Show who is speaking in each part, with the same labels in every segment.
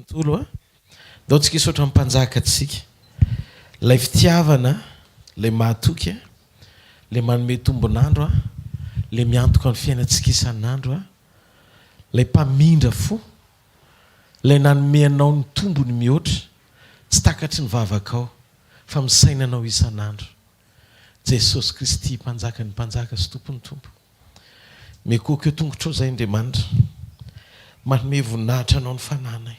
Speaker 1: tontolo a dao tsika isotra mimpanjaka atsika lay fitiavana lay mahatoky a lay manome tombonandro a lay miantoka ny fiainantsika isan'andro a lay mpamindra fo lay nanomeanao ny tombony mihoatra tsy takatry ny vavakao fa misainanao isan'andro Jesosy Kristy mpanjaka ny mpanjaka sy tompony tompo mekoko eo tongotrao zay Andriamanitra manome voninahitra anao ny fananay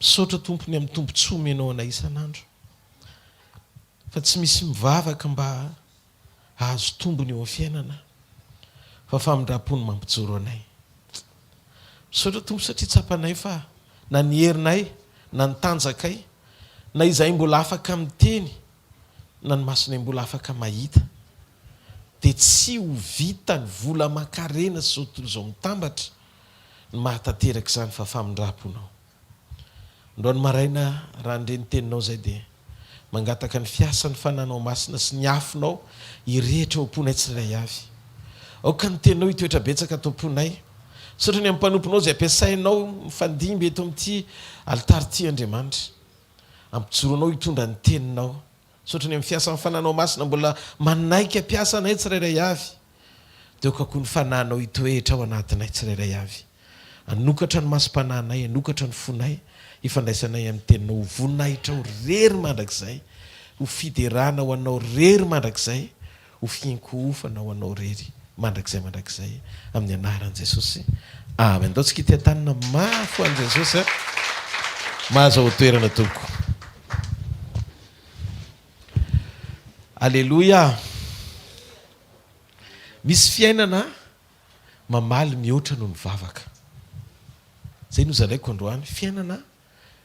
Speaker 1: misaotra tompony amin'ny tombontsoa menao anay isan'andro fa tsy misy mivavaka mba hahazo tombony eo amin'ny fiainana fa famindram-pony mampijoro anay misaotra tompo satria tsapanay fa na ny herinay na ny tanjakay na izay mbola afaka miteny na ny masonay mbola afaka mahita dia tsy ho vita ny vola makarena sy zao tontolo izao mitambatra ny mahatanteraka izany fa famindram-ponao androany maraina raha ndre ny teninao zay dia mangataka ny fiasan'ny fananao masina sy ny afinao irehetra ao am-ponay tsirairay avy aoka ny teninao hitoetra betsaka tao am-ponay saotra ny amin'ny mpanomponao zay ampiasainao mifandimby eto amin'ity alitary ity Andriamanitra ampijoroanao hitondra ny teninao saotra ny amin'ny fiasan'ny fananao masina mbola manaiky ampiasa anay tsirairay avy dia okako ny fananao hitoetra ao anatinay tsirairay avy anokatra ny masom-pananay anokatra ny fonay ifandraisanay amin'ny teninao ho voninahitra ho rery mandrakizay ho fiderana ho anao rery mandrakizay ho fiankohofana ho anao rery mandrakizay amin'ny anaran'i Jesosy amen. Ndao tsika ity tanana mafy ho an'i Jesosy mahazo ao toerana toko. Alleluia. Misy fiainana mamaly mihoatra noho ny vavaka. Zay no zalaiko androany fiainana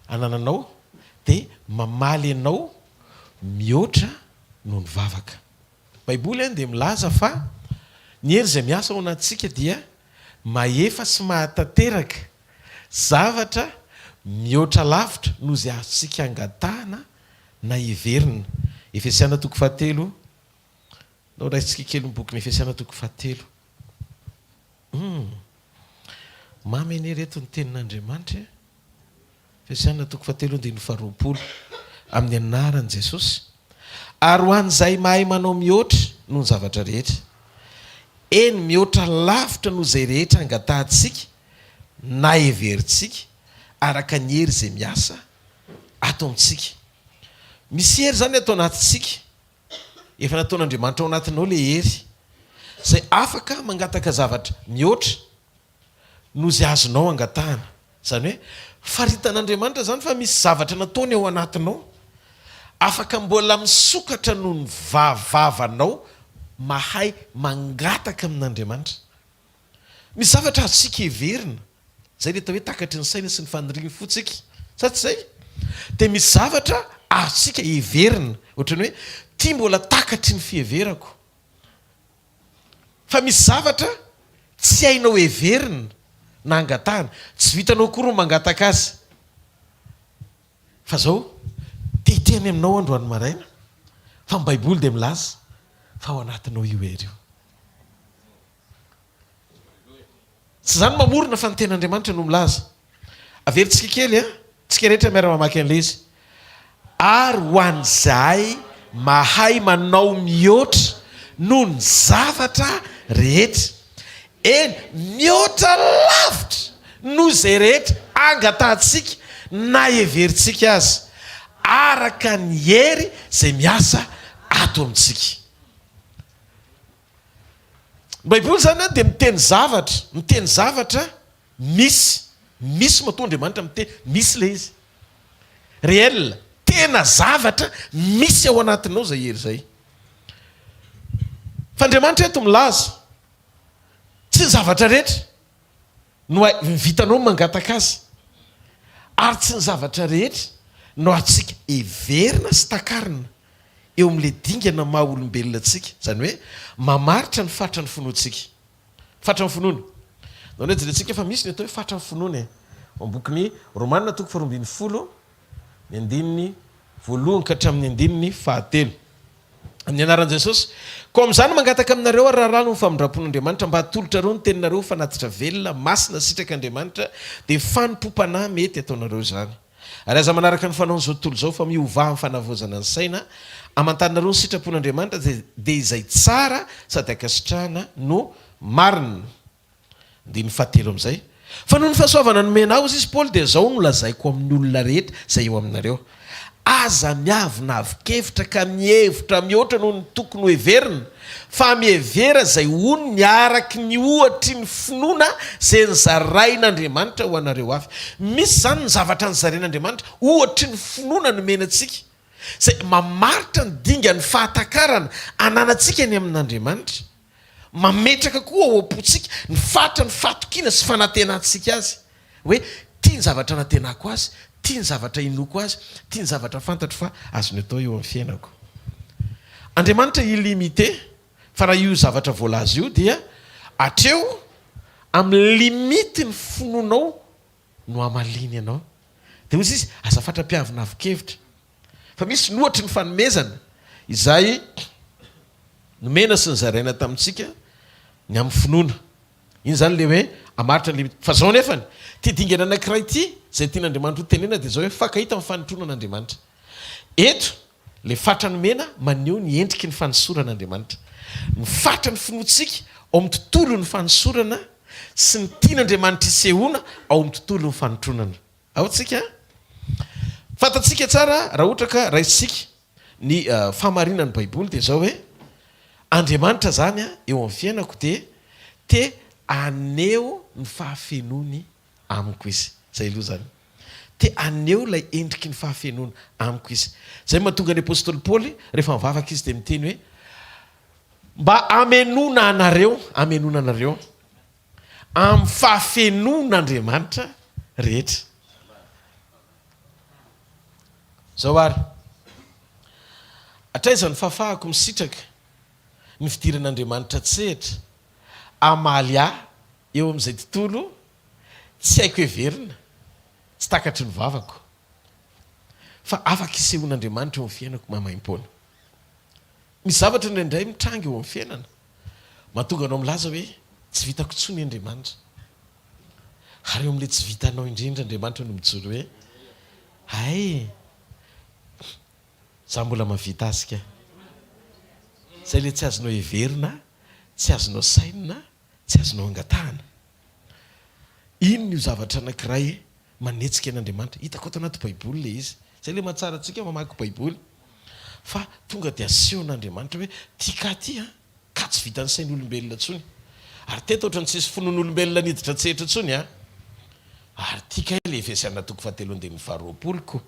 Speaker 1: anananao dia mamaly anao mihoatra noho ny vavaka. Baiboly dia milaza fa ny hery izay miasa ao anatsika dia mahefa sy mahatanteraka zavatra mihoatra lavitra noho izay azontsika angatahana na heverina. Efesiana toko 7 nao raisitsika kely ny boky ny Efesiana toko 7 mamy eny reto ny tenin'Andriamanitra. Efesiana toko 7:20 amin'ny anaran'i Jesosy ary ho an'izay mahay manao mihoatra noho ny zavatra rehetra eny mihoatra lavitra noho izay rehetra angatahantsika na heverintsika araka ny hery izay miasa ato amintsika. Misy hery zany atao anatintsika efa nataon'Andriamanitra ao anatinao le hery zay afaka mangataka zavatra mihoatra noho izay azonao angatahana. Zany hoe faritan'Andriamanitra zany fa misy zavatra nataony ao anatinao afaka mbola misokatra noho ny vavanao mahay mangataka amin'Andriamanitra. Misy zavatra azontsika heverina zay le atao hoe takatry ny saina sy ny faniriany fotsika sa tsy zay dia misy zavatra azontsika heverina ohatrany hoe tia mbola takatry ny fiheverako fa misy zavatra tsy hainao heverina na angatahana tsy vitanao koa mangataka azy fa zao tetehany aminao androany maraina fa ny Baiboly dia milaza fa ao anatinao io hery io. Tsy zany mamorona fa ny ten'Andriamanitra no milaza. Averintsika kely a tsika rehetra miara mamaky an'ilay izy ary ho an'izay mahay manao mihoatra noho ny zavatra rehetra eny mihoatra lavitra noho izay rehetra angatahantsika na heverintsika azy araka ny hery izay miasa ato amintsika. Baiboly zany dia miteny zavatra misy mahatonga Andriamanitra miteny misy le izy réel tena zavatra misy ao anatinao zay hery zay. Fa Andriamanitra eto milaza tsy ny zavatra rehetra no vitanao mangataka azy ary tsy ny zavatra rehetra no atsika heverina sy takarina eo amin'le dingana maha olombelona atsika. Zany hoe mamaritra ny fatra ny finoantsika. Fatra ny finoana nao ny jerentsika fa misy ny atao hoe fatra ny finoana ambokiny Romanina toko 12 ny andininy 1 ka hatramin'ny andininy 9. amin'ny anaran'i Jesosy. Ko amin'izany mangataka aminareo ary raha rano ny famindrapon'Andriamanitra mba hatolotra reo ny teninareo fanatitra velona masina sitraka Andriamanitra dia fanompom-panahy mety ataonareo izany. Ary aza manaraka ny fanaony izao tontolo izao fa miovah ny fanavozana ny saina amantanareo ny sitrapon'Andriamanitra dia izay tsara sady akasitrahana no marina. Dia ny fahatelo amin'izay. Fa noho ny fahasoavana nomenao izy Paoly dia izao no lazaiko amin'ny olona rehetra izay eo aminareo. Aza miavina havokevitra ka mihevitra mihoatra noho ny tokony ho heverina fa mihevera izay hono ny araky ny ohatry ny finoana izay nizarain'Andriamanitra ho anareo avy. Misy izany ny zavatra nizarain'Andriamanitra ohatry ny finoana nomenantsika izay mamaritra ny dinga ny fahatakarana ananantsika ny amin'Andriamanitra. Mametraka koa ao am-pontsika ny fatra ny fatokiana sy fanantenantsika azy hoe tia ny zavatra nantenako azy, tia ny zavatra inoko azy, tia ny zavatra fantatro fa azony atao eo amin'ny fiainako. Andriamanitra illimité fa raha io zavatra voalaza io dia atreo amin'ny limity ny finoanao no amaliny ianao. Dia hozy izy aza fatra-piavina avokevitra fa misy nohatry ny fanomezana izay nomena sy nyzaraina tamintsika ny amin'ny finoana. Iny zany le hoe amaritra ny limity. Fa zao nefany ty dingana anankiray ity izay tian'Andriamanitra ho tenena dia zao hoe fakahita amin'ny fanotronan'Andriamanitra. Eto le fatra nomena maneho ny endriky ny fanosoran'Andriamanitra. Ny fatra ny finoantsika ao amin'ny tontolo ny fanosorana sy ny tian'Andriamanitra isehoana ao amin'ny tontolo ny fanotronana. Ao tsika fantatsika tsara raha ohatra ka raisitsika ny famarinan'ny Baiboly dia zao hoe Andriamanitra zany eo amin'ny fiainako dia te aneho ny fahafenony amiko izy. Zay aloha zany. Te aneho ilay endriky ny fahafenony amiko izy. Zay mahatonga ny apôstôly Paoly rehefa mivavaka izy dia miteny hoe mba amenona anareo amin'ny fahafenon'Andriamanitra rehetra. Zao ary atraizany fafahako misitraka ny fidiran'Andriamanitra tsehatra amaly ahy eo amin'izay tontolo tsy haiko heverina tsy takatry ny vavako fa afaka isehoan'Andriamanitra eo amin'ny fiainako mamaim-poana. Misy zavatra indraindray mitranga eo amin'ny fiainana mahatonga anao milaza hoe tsy vitako tsony Andriamanitra. Ary eo amin'ilay tsy vitanao indrindra Andriamanitra no mijoro hoe ay za mbola mavita azy ka. Zay le tsy azonao heverina, tsy azonao sainina, tsy azonao angatahana. Ino ny zavatra anankiray manetsika an'Andriamanitra. Hitako ato anaty Baiboly le izy. Zay le mahatsara antsika mamaky Baiboly. Fa tonga dia asehon'Andriamanitra hoe tika ty ka tsy vitan'ny sain'olombelona tsony. Ary teto ohatrany tsisy finoan'olombelona niditra tsehatra tsony ary tika le Efesiana 4:20 ko.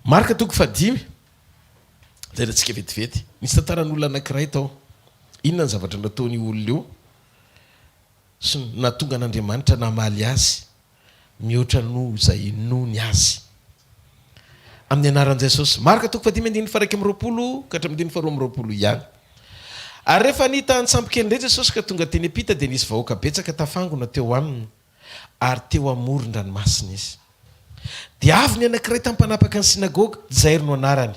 Speaker 1: Marka 5:5. Zay raha tsika vetivety. Misy tantaran'olona anankiray tao. Inona ny zavatra nataony olona io sy natonga an'Andriamanitra namaly azy mihoatra noho izay nony azy. Amin'ny anaran'i Jesosy. Marka 5:20 ka hatramin'ny 22 ihany. Ary rehefa nita antsampikely indray Jesosy ka tonga teny ampita dia nisy vahoaka betsaka tafangona teo aminy ary teo amoron-dranomasina izy. Dia avy ny anankiray tampanapaka ny sinagoga Jairo no anarany.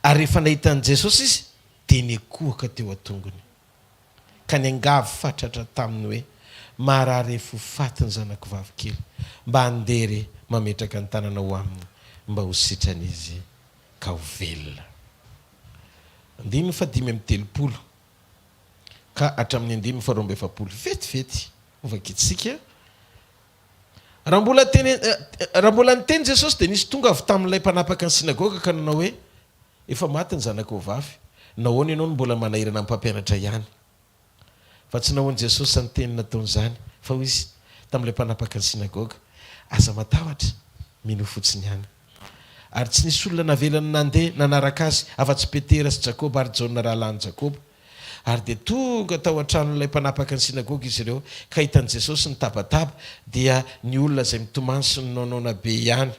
Speaker 1: Ary rehefa nahitan'i Jesosy izy dia nikohaka teo atongony ka ny angavy fatratra taminy hoe marary efo faty ny zanako vavakely mba handery mametraka ny tanana ho aminy mba ho sitran'izy ka ho velona. 5:30 ka hatramin'ny 5:20 vetivety ovakitsika. Raha mbola niteny Jesosy dia nisy tonga avy tamin'ilay mpanapaka ny sinagoga ka nanao hoe efa maty ny zanako vavy, nahoana ianao no mbola manahirana amin'ny mpampianatra ihany. Fa tsy nahoany Jesosy sa ny teny nataon'izany fa ho izy tamin'ilay mpanapaka ny sinagoga aza matahotra mino fotsiny ihany. Ary tsy nisy olona navelany nandeha nanaraka azy afa-tsy Petera sy Jakoba ary Jaona rahalany Jakoba. Ary dia tonga tao an-tranon'ilay mpanapaka ny sinagoga izy ireo ka hitan'i Jesosy nitabataba dia ny olona izay mitomany sy ny nonaona be ihany.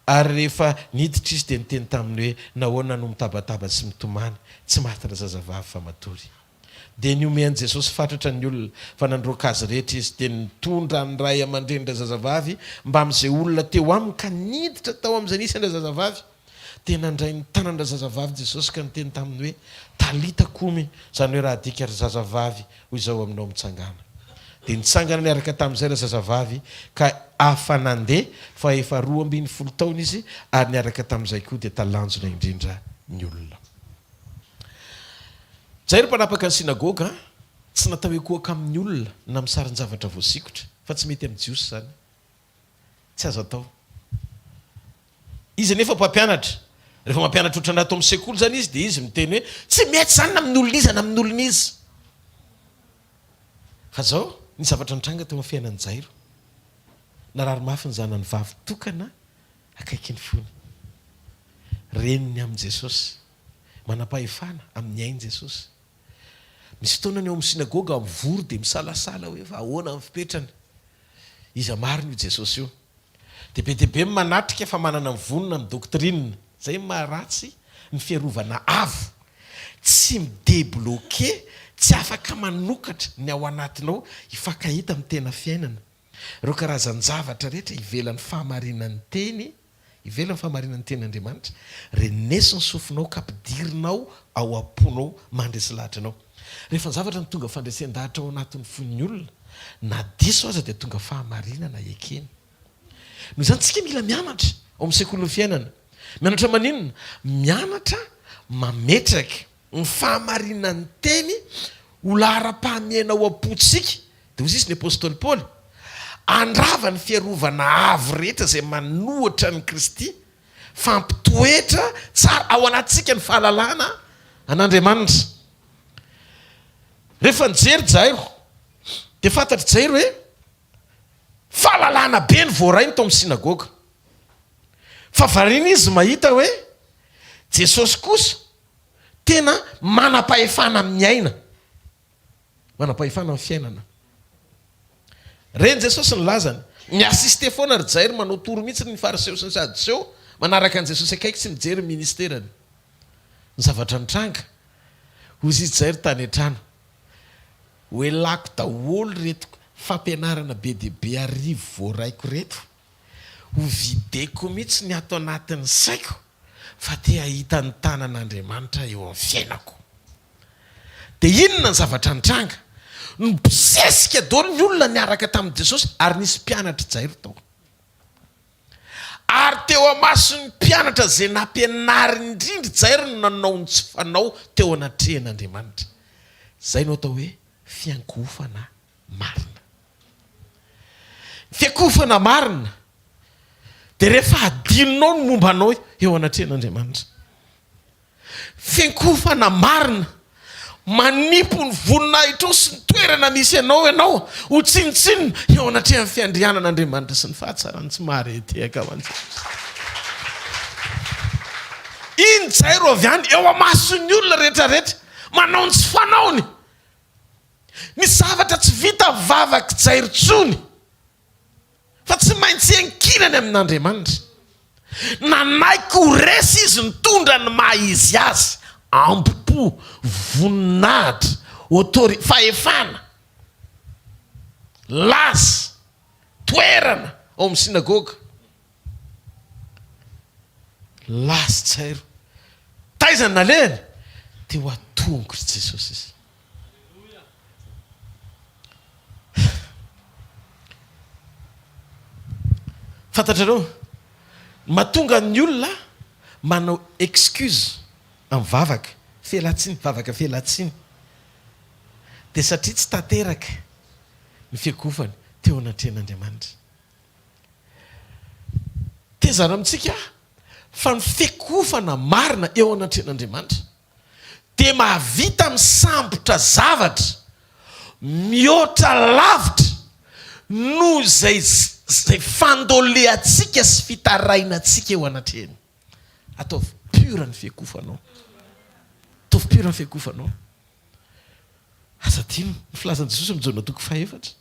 Speaker 1: Ary rehefa niditra izy dia niteny taminy hoe nahoana no mitabataba sy mitomany, tsy maty razazavavy fa matory. Dia niomean'i Jesosy fatratra ny olona fa nandroaka azy rehetra izy dia nitondra ny ray aman-dreny razazavavy mba amin'izay olona teo aminy ka niditra tao amin'izay nisy ny razazavavy. tena ndray ny tanandra zazavavy Jesosy ka niteny taminy hoe talita komy, zany hoe raha dika ry zazavavy hoy izao aminao mitsangana. Dia nitsangana niaraka tamin'izay ra zazavavy ka afa nandeha fa efa 12 taona izy ary niaraka tamin'izay koa dia talanjona indrindra ny olona. Zay ry mpanapaka ny sinagoga tsy natao hoe koaka amin'ny olona na misariny zavatra voasikotra fa tsy mety amin'ny jiosy zany, tsy azo atao. Izy nefa mpampianatra, rehefa mampianatra ohatrana atao amin'ny sekoly zany izy dia izy miteny hoe tsy mety zany na amin'ny olona izy na amin'ny olona izy. Fa zao ny zavatra nitranga teo amin'ny fiainan'ny Jairo, narary mafy ny zanany vavy tokana akaiky ny fony, reniny amin'i Jesosy, manam-pahefana amin'ny ainy Jesosy. Misy fotoana ny eo amin'ny sinagoga mivory dia misalasala hoe fa ahoana amin'ny fipetrany, izy marina io Jesosy io. Dia be dia be manatrika fa manana ny vonona amin'ny doktrinina, zay maharatsy ny fiarovana avo, tsy midebloke, tsy afaka manokatra ny ao anatinao hifankahita amin'ny tena fiainana. Ireo karazany zavatra rehetra ivelan'ny fahamarinan'ny teny, ivelan'ny fahamarinan'ny teny'Andriamanitra, renesy ny sofinao ka ampidirinao ao am-ponao mandresy lahatra anao. Rehefa ny zavatra ny tonga fandresen-dahatra ao anatin'ny fon'ny olona, na diso aza dia tonga fahamarinana ekeny. Noho izany tsika mila mianatra ao amin'ny sekoly ny fiainana. Mianatra maninona? Mianatra mametraka ny fahamarinan'ny teny ho lara-pahamiaina ao am-pontsika. Dia hozy izy ny apôstôly Paoly, andrava ny fiarovana avo rehetra izay manohatra ny Kristy, fampitoetra tsara ao anatintsika ny fahalalana an'Andriamanitra. Rehefa nijery Jairo dia fantatry Jairo hoe fahalalana be ny voarainy tao amin'ny sinagoga. Fa variana izy mahita hoe Jesosy kosa tena manam-pahefana amin'ny aina, manam-pahefana amin'ny fiainana. Reny Jesosy ny lazany, niasiste foana ry Jairo manao toro mihitsy ny fariseo sy ny sadiseo, manaraka an' Jesosy akaiky tsy mijery ministerany. Ny zavatra nitranga, hozy izy Jairo tany an-trano, hoe lako daholo reto fampianarana be dia be arivo voaraiko reto, ho videko mihitsy ny ato anatin'ny saiko fa te ahita ny tanan'Andriamanitra eo amin'ny fiainako. Dia inona ny zavatra nitranga? Nibosesika daholo ny olona niaraka tamin'i Jesosy ary nisy mpianatra Jairo tao. Ary teo amason'ny mpianatra izay nampianary indrindra Jairo no nanao ny tsy fanao teo anatrehan'Andriamanitra. Zay no atao hoe fiankofana marina. Fiankofana marina dia rehefa adininao ny mombanao eo anatrehan'Andriamanitra. Fiankofana marina manimpo ny voninahitra sy ny toerana misy ianao ho tsinitsinina eo anatrehan'ny fiandrianan'Andriamanitra sy ny fahatsarany tsy maharetehaka ho an'izay. Iny Jairo avy any eo amason'ny olona rehetrarehetra manao ny tsy fanaony. Ny zavatra tsy vita vavaka Jairo tsony, fa tsy maintsy ankinany amin'Andriamanitra. Nanaiky ho resy izy nitondra ny maha izy azy, ampo, voninahitra, fahefana, lasa, toerana ao amin'ny sinagoga. Lasa Jairo, taizany nalehany teo atongotry Jesosy izy. Fantatrareo, mahatonga ny olona manao excuse amin'ny vavaka fialatsiny, vavaka fialatsiny. Dia satria tsy tanteraka ny fiakofany teo anatrehan'Andriamanitra. Tezana amintsika fa ny fiakofana marina eo anatrehan'Andriamanitra dia mahavita misambotra zavatra mihoatra lavitra noho izay fandoleantsika sy fitarainantsika eo anatrehany. Ataovy pura ny fiakofanao. Ataovy pura ny fiakofanao. Asa dino ny filazan'i Jesosy amin'ny jaona toko 4.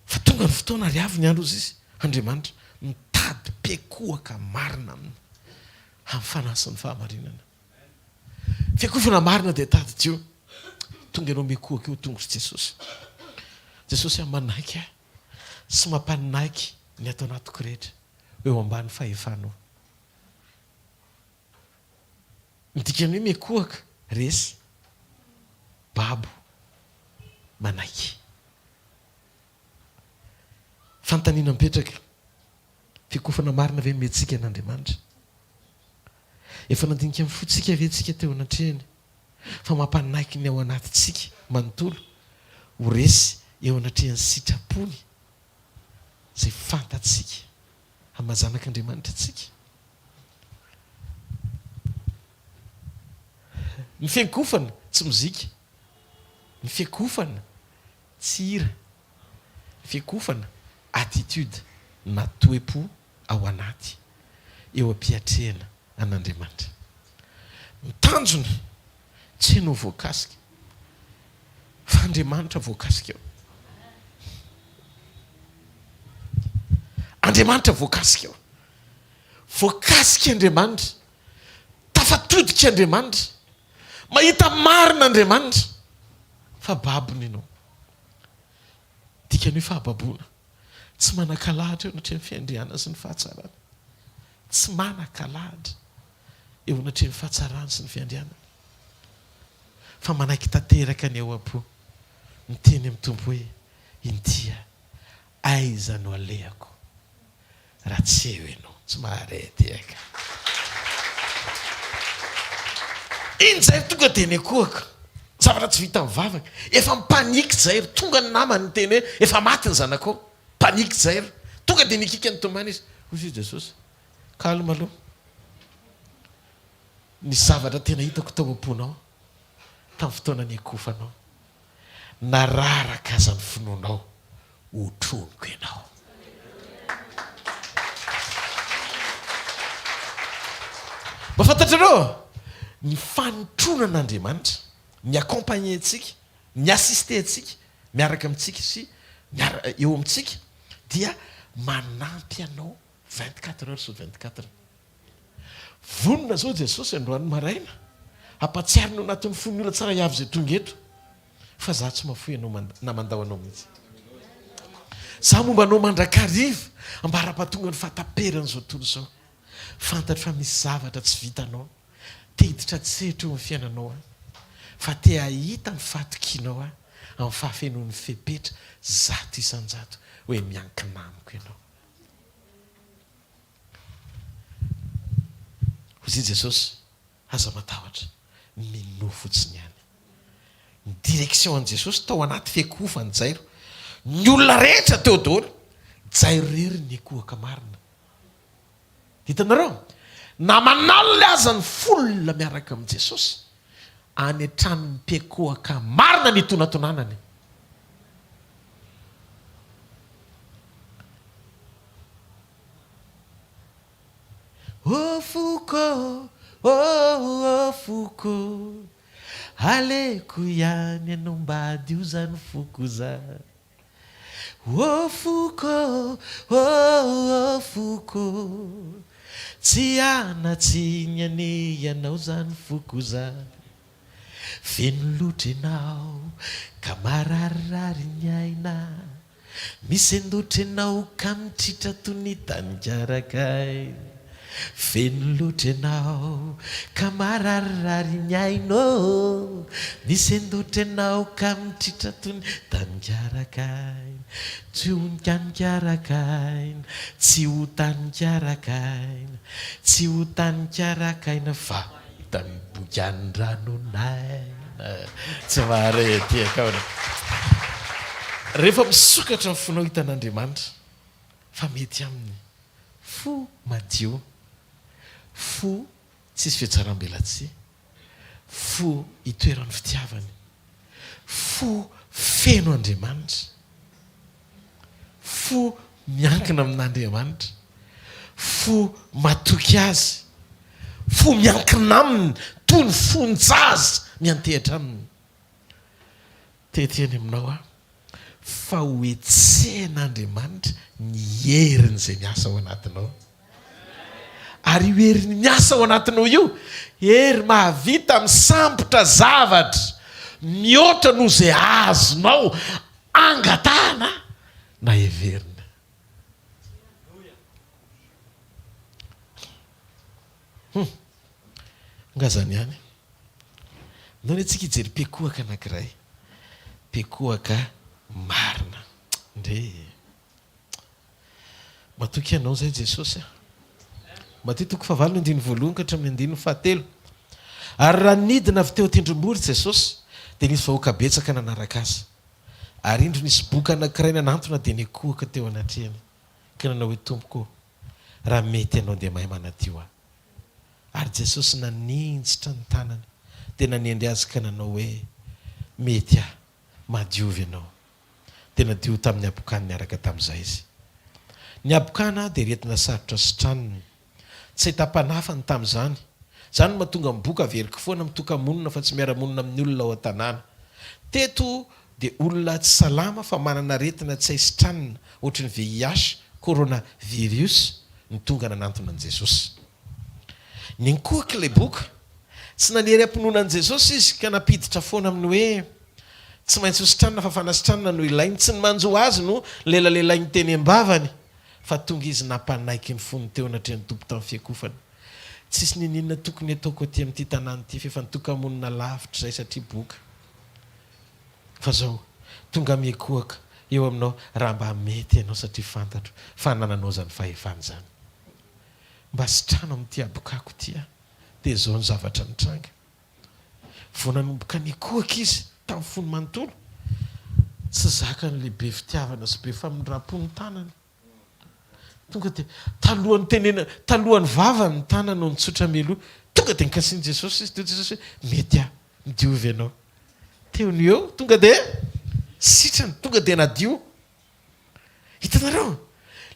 Speaker 1: Fa tonga ny fotoana ary avy ny andro izy izy, Andriamanitra mitady mpiakohaka marina amin'ny fanasy ny fahamarinana. Fiakofana marina dia tady teo. Tonga ianao miakohaka eo tongotry Jesosy. Jesosy manaiky sy mampanaiky ny ato anatiko rehetra eo ambany fahefanao. midikany hoe mekoaka resy babo manaiky fantaniana mipetraka fikofana marina ve metsika n'Andriamanitra efa nandinika amin'ny fotsika ve tsika teo anatrehany fa mampanaiky ny ao anatytsika manontolo ho resy eo anatrehany sitrapony zay fantatsika hamazanak'Andriamanitra tsika ny fiankofana tsy mozika ny fiankofana tsy hira ny fiankofana attitude na toe-po ao anaty eo ampiatrehana an'Andriamanitra mitanjona tsy hainao voakasika fa Andriamanitra voakasika eo Andriamanitra voakasika eo voakasika Andriamanitra tafatodika Andriamanitra mahita marina Andriamanitra fa babony ianao dikany hoe fahababoana tsy manan-kalahatra eo anatrehany fiandriana sy ny fahatsarana tsy manan-kalahatra eo anatrehany fahatsarana sy ny fiandriana fa manaiky tanteraka ny ao am-po miteny amin'ny tompo hoe intia aiza no alehako raha tsy eo ianao tsy maharety eka iny zay tonga de ny akohaka zavatra tsy vita amin'ny vavaka efa mipaniky zay tonga ny namany ny teny hoe efa maty ny zanakao paniky zay tonga de nikika ny tomany izy hozy Jesosy kalma aloha ny zavatra tena hitako tao am-ponao tamin'ny fotoana ny akofanao nararaka aza ny finoanao hotroniko ianao mafantatrareo ny fanotrona n'Andriamanitra ny accompagner antsika ny assister antsika miaraka amintsika sy eo amintsika dia manampy anao 24 heures sur 24 vonona zao Jesosy androany maraina ampatsiarina anatin'ny fony olona tsara iavy zay tonga eto fa za tsy mafoy anao na mandao anao mihitsy za momba anao mandrakariva ambara-pahatonga ny fahataperana zao tontolo zao fantatra fa misy zavatra tsy vitanao teditra tsetra eo amin'ny fiainanao fa te ahita ny fatokianao amin'ny fahafenon'ny fepetra zato isan-jato hoe miankinamiko ianao hozy Jesosy aza matahotra minoa fotsiny ihany ny direction an' Jesosy tao anaty fiakofany jairo ny olona rehetra teo daholo jairo rery ny akohaka marina hitanareo na manalina aza ny folona miaraka amin'i Jesosy any an-tranony mpiakohaka marina ny tonatonanany o foko o foko aleko ihany anao mba adio zany foko za o foko o foko tsy anatsiny ane ianao zany foko za feno loatra ianao ka mararirary ny aina misy endotra ianao ka mitritra tony tanigarakay feno loatra ianao ka mararirary ny ainao misy endotra ianao ka mitritra tony tanigarakay tsy ho nikanikaraikaina tsy ho tanikarakaina tsy ho tanikarakaina fa tamiboky an-dranonaina tsy maharety akaona rehefa misokatra ny fonao hitan'Andriamanitra fa mety aminy fo madio fo tsisy fiatsaram-belatsia fo itoeran'ny fitiavany fo feno Andriamanitra fo miankina amin'Andriamanitra fo matoky azy fo miankina aminy toy ny fonjazy miantehatra aminy teteny aminao fa hoetsehan'Andriamanitra ny heriny zay miasa ao anatinao ary io heriny miasa ao anatinao io hery mahavita misambotra zavatra mihoatra noho zay azonao angatahana na heverina ngazany ihany nao ny antsika hijery pekohaka anankiray pekohaka marina ndre matoky ianao zay Jesosy Matteo 7:1 ka hatramin'ny 7. Ary raha nidina avy teo tendrombory Jesosy dia nisy vahoaka betsaka nanaraka azy. Ary indro nisy boka anankiray nanantona dia nikohaka teo anatrehany. Ka nanao hoe Tompoko, raha mety ianao dia mahay manadio ahy. Ary Jesosy naninjitra ny tanany dia nanendry azy ka nanao hoe mety aho, madiovy ianao. Dia nadio tamin'ny abokany niaraka tamin'izay izy. Ny abokana dia retina sarotra sitraniny. Tsy ahita-panafany tamin'izany. Zany mahatonga miboka averiko foana mitoka-monina fa tsy miara-monina amin'ny olona ao an-tanàna. Teto dia olona tsy salama fa manana retina tsy haisitranina ohatry ny VIH, coronavirus ny tonga nanantona an'i Jesosy. Ninkohaka ilay boka, tsy nanery am-pinoana an'i Jesosy izy ka napiditra foana amin'ny hoe tsy maintsy hositranina fa fanasitranina no ilainy. Tsy ny manjo azy no lelalehilainy teny am-bavany fa tonga izy nampanaiky ny fony teo anatrehany tompo tamin'ny fiakofana. Tsisy ninina tokony ataoko aty amin'ity tanàna ity fa nitoka-monina lavitra zay satria boka. Fa zao tonga miekohaka eo aminao raha mba mety ianao satria fantatro fa nananao zany fahefany zany. Mba sitrano amin'ity abokako ity dia zao ny zavatra nitranga. Vao nanomboka nikohaka izy tamin'ny fony manontolo, tsy zaka ny lehibe fitiavana sy be famindrapo ny tanany. Tonga dia talohan'ny tenena, talohan'ny vava ny tanana no nitsotra mialoha. Tonga dia nikasiany Jesosy izy, teo Jesosy hoe mety aho, midiovy ianao. Teo ny eo, tonga dia sitrany, tonga dia nadio. Hitanareo,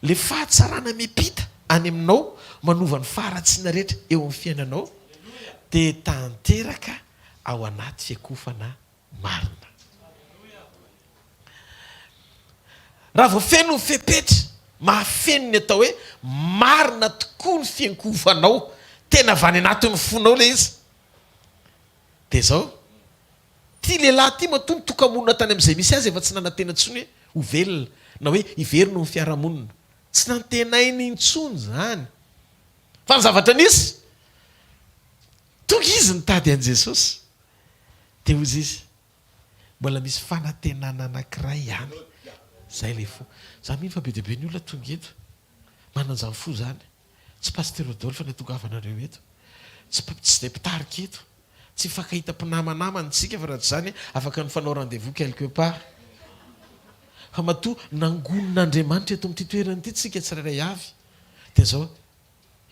Speaker 1: le fahatsarana mipita any aminao manova ny faharatsiana rehetra eo amin'ny fiainanao dia tanteraka ao anaty fiakofana marina. Raha vao feno ny fepetra, mahafeno ny atao hoe marina tokoa ny fiankofanao, tena vany anatin'ny fonao le izy. Dia zao, ty lehilahy ty matoa mitoka-monina tany amin'izay misy azy efa tsy nanantena intsony hoe ho velona na hoe hiverino ny fiarahamonina. Tsy nantenainy intsony zany. Fa ny zavatra nisy, tonga izy nitady an'i Jesosy. Dia hozy izy, mbola misy fanantenana anankiray ihany. Zay le fo. Zany mino fa be dia be ny olona tonga eto. Mananjany fo zany. Tsy pasteur Rodolphe ny tongavanareo eto. Tsy dia mpitarika eto. Tsy fakahita mpinamanamana tsika fa raha tsy zany afaka nifanao rendez-vous quelque part. Fa matoa nangonon'Andriamanitra eto amin'ity toerana ity tsika tsirairay avy. Dia zao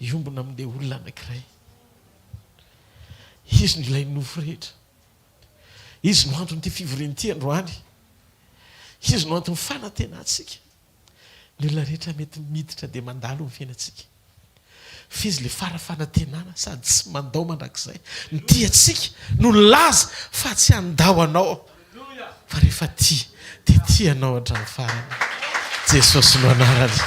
Speaker 1: iombona amin'ilay olona anankiray. Izy no ilay nofo rehetra. Izy no antony ity fivorian'ity androany. Izy no antony fanantenantsika. Ny olona rehetra mety miditra dia mandalo amin'ny fiainantsika. Fa izy le farafanantenana sady tsy mandao mandrakizay. Ny tiantsika no laza fa tsy andao anao. Fa rehefa tia dia tianao hatramin'ny farany. Jesosy no anarany.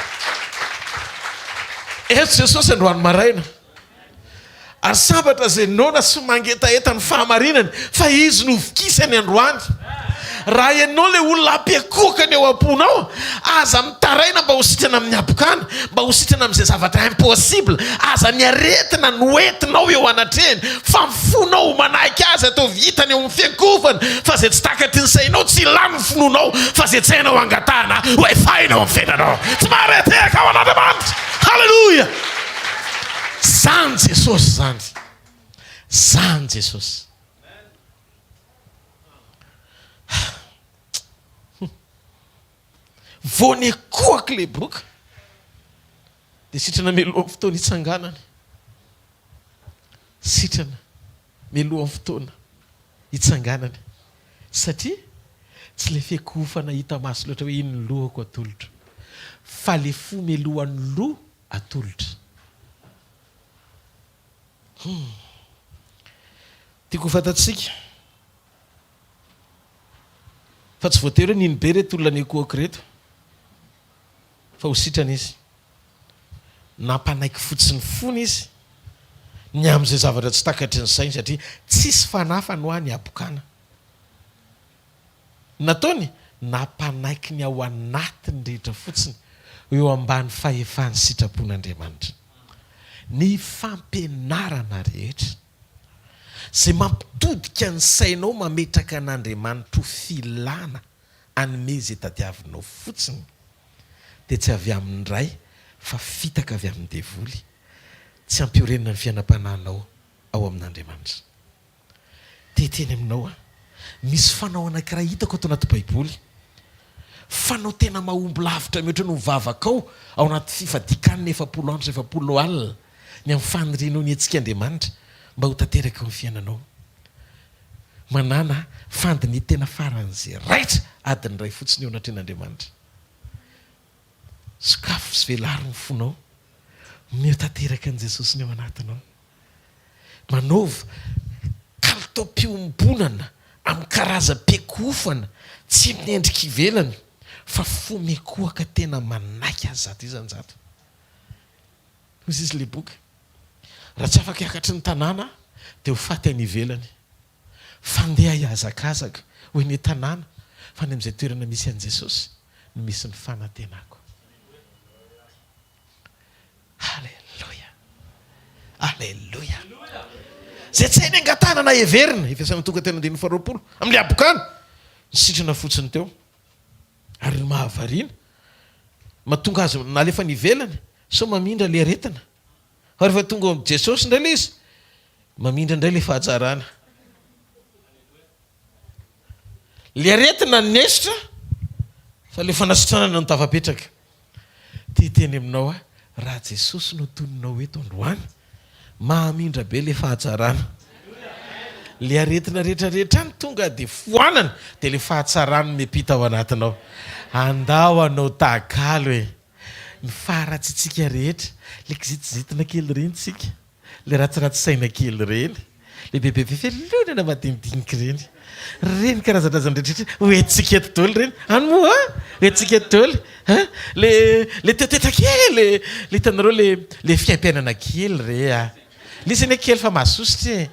Speaker 1: Eto Jesosy androany maraina. Ary sambatra zay nona sy mangetaeta ny fahamarinany fa izy no vikisany androany. Raha ianao le olona ampiakokany eo am-ponao, aza mitaraina mba ho sitrana amin'ny abokana, mba ho sitrana amin'izay zavatra impossible, aza niaretina noentinao eo anatrehany, fa mifonao manaiky azy atao vitany eo amin'ny fiakofany, fa zay tsy takatry ny sainao tsy ilany fononao, fa zay tsy hainao angatahana ho efainao amin'ny fiainanao. Tsy mahareteka ao an'Andriamanitra. Halleluja! Zany Jesosy zany. Zany Jesosy. Vao nikohaka le boka dia sitrana mialoha amin'ny fotoana hitsanganany. Sitrana mialoha amin'ny fotoana hitsanganany. Satria tsy le fiakofana hita maso loatra hoe iny ny lohako atolotra, fa le fo mialohan'ny loha atolotra. Tiako fantatsika fa tsy voatery hoe niny be reto olona nikohaka reto, fa ho sitrana izy nampanaiky fotsiny fony izy ny amin'izay zavatra tsy takatry ny sainy satria tsisy fanafa no any abokana. Nataony nampanaiky ny ao anatiny rehetra fotsiny eo ambany fahefany sitrapon'Andriamanitra. Ny fampianarana rehetra zay mampitodika ny sainao mametraka an'Andriamanitra ho filana anome zay tadiavinao fotsiny dia tsy avy amin'ny ray fa fitaka avy amin'ny devoly, tsy ampiorenina ny fiainam-panahinao ao amin'Andriamanitra. Teteny aminao misy fanao anankiray hitako ato anaty Baiboly, fanao tena mahomby lavitra mihoatra no vavakao ao anaty fifadikan'ny 70 andro 70 alina ny amin'ny fanirenao ny antsika Andriamanitra mba ho tanteraka ao amin'ny fiainanao. Manana fandiny tena faran'izay raitra adiny ray fotsiny eo anatren'Andriamanitra. Sakafo sy velary ny fonao mio tanteraka an'i Jesosy ny ao anatinao. Manaova kalitao-piombonana amin'ny karazam-piekofana tsy miendrika ivelany fa fomekoaka tena manaiky azy zato izany-jato. Hozy izy le boky. Raha tsy afaka hiakatry ny tanàna dia ho faty any ivelany. Fandeha hiazakazaka ho eny tanàna fa ny amin'izay toerana misy an'i Jesosy no misy ny fanantenako. Halleluja. Halleluja. Zay tsy hainy angatana na heverina ifasana tonga tena 120 amin'le abokana ny sitrana fotsiny teo ary ny mahavariana mahatonga azy nalefa ny ivelany so mamindra le aretina fa rehefa tonga amin'ny Jesosy indray le izy mamindra indray le fahatsarana. Le aretina ny nesitra fa le fanasitranana no tafapetraka. Teny aminao raha Jesosy no tononao eto androany mahamindra be le fahatsarana. Le aretina rehetrarehetra ny tonga dia foanana dia le fahatsarana mipita ao anatinao. Andao anao tagalo ny faratsitsika rehetra, le kizitizitina kely reny tsika, le ratsiratsy saina kely reny, le bebebe felonana madinidinika reny, reny karazana rehetrarehetra hoentsika eto daholo reny. Any moa hoentsika eto daholo le tetetra kely le hitanareo le fiaim-piainana kely re lisy eny kely fa mahasositra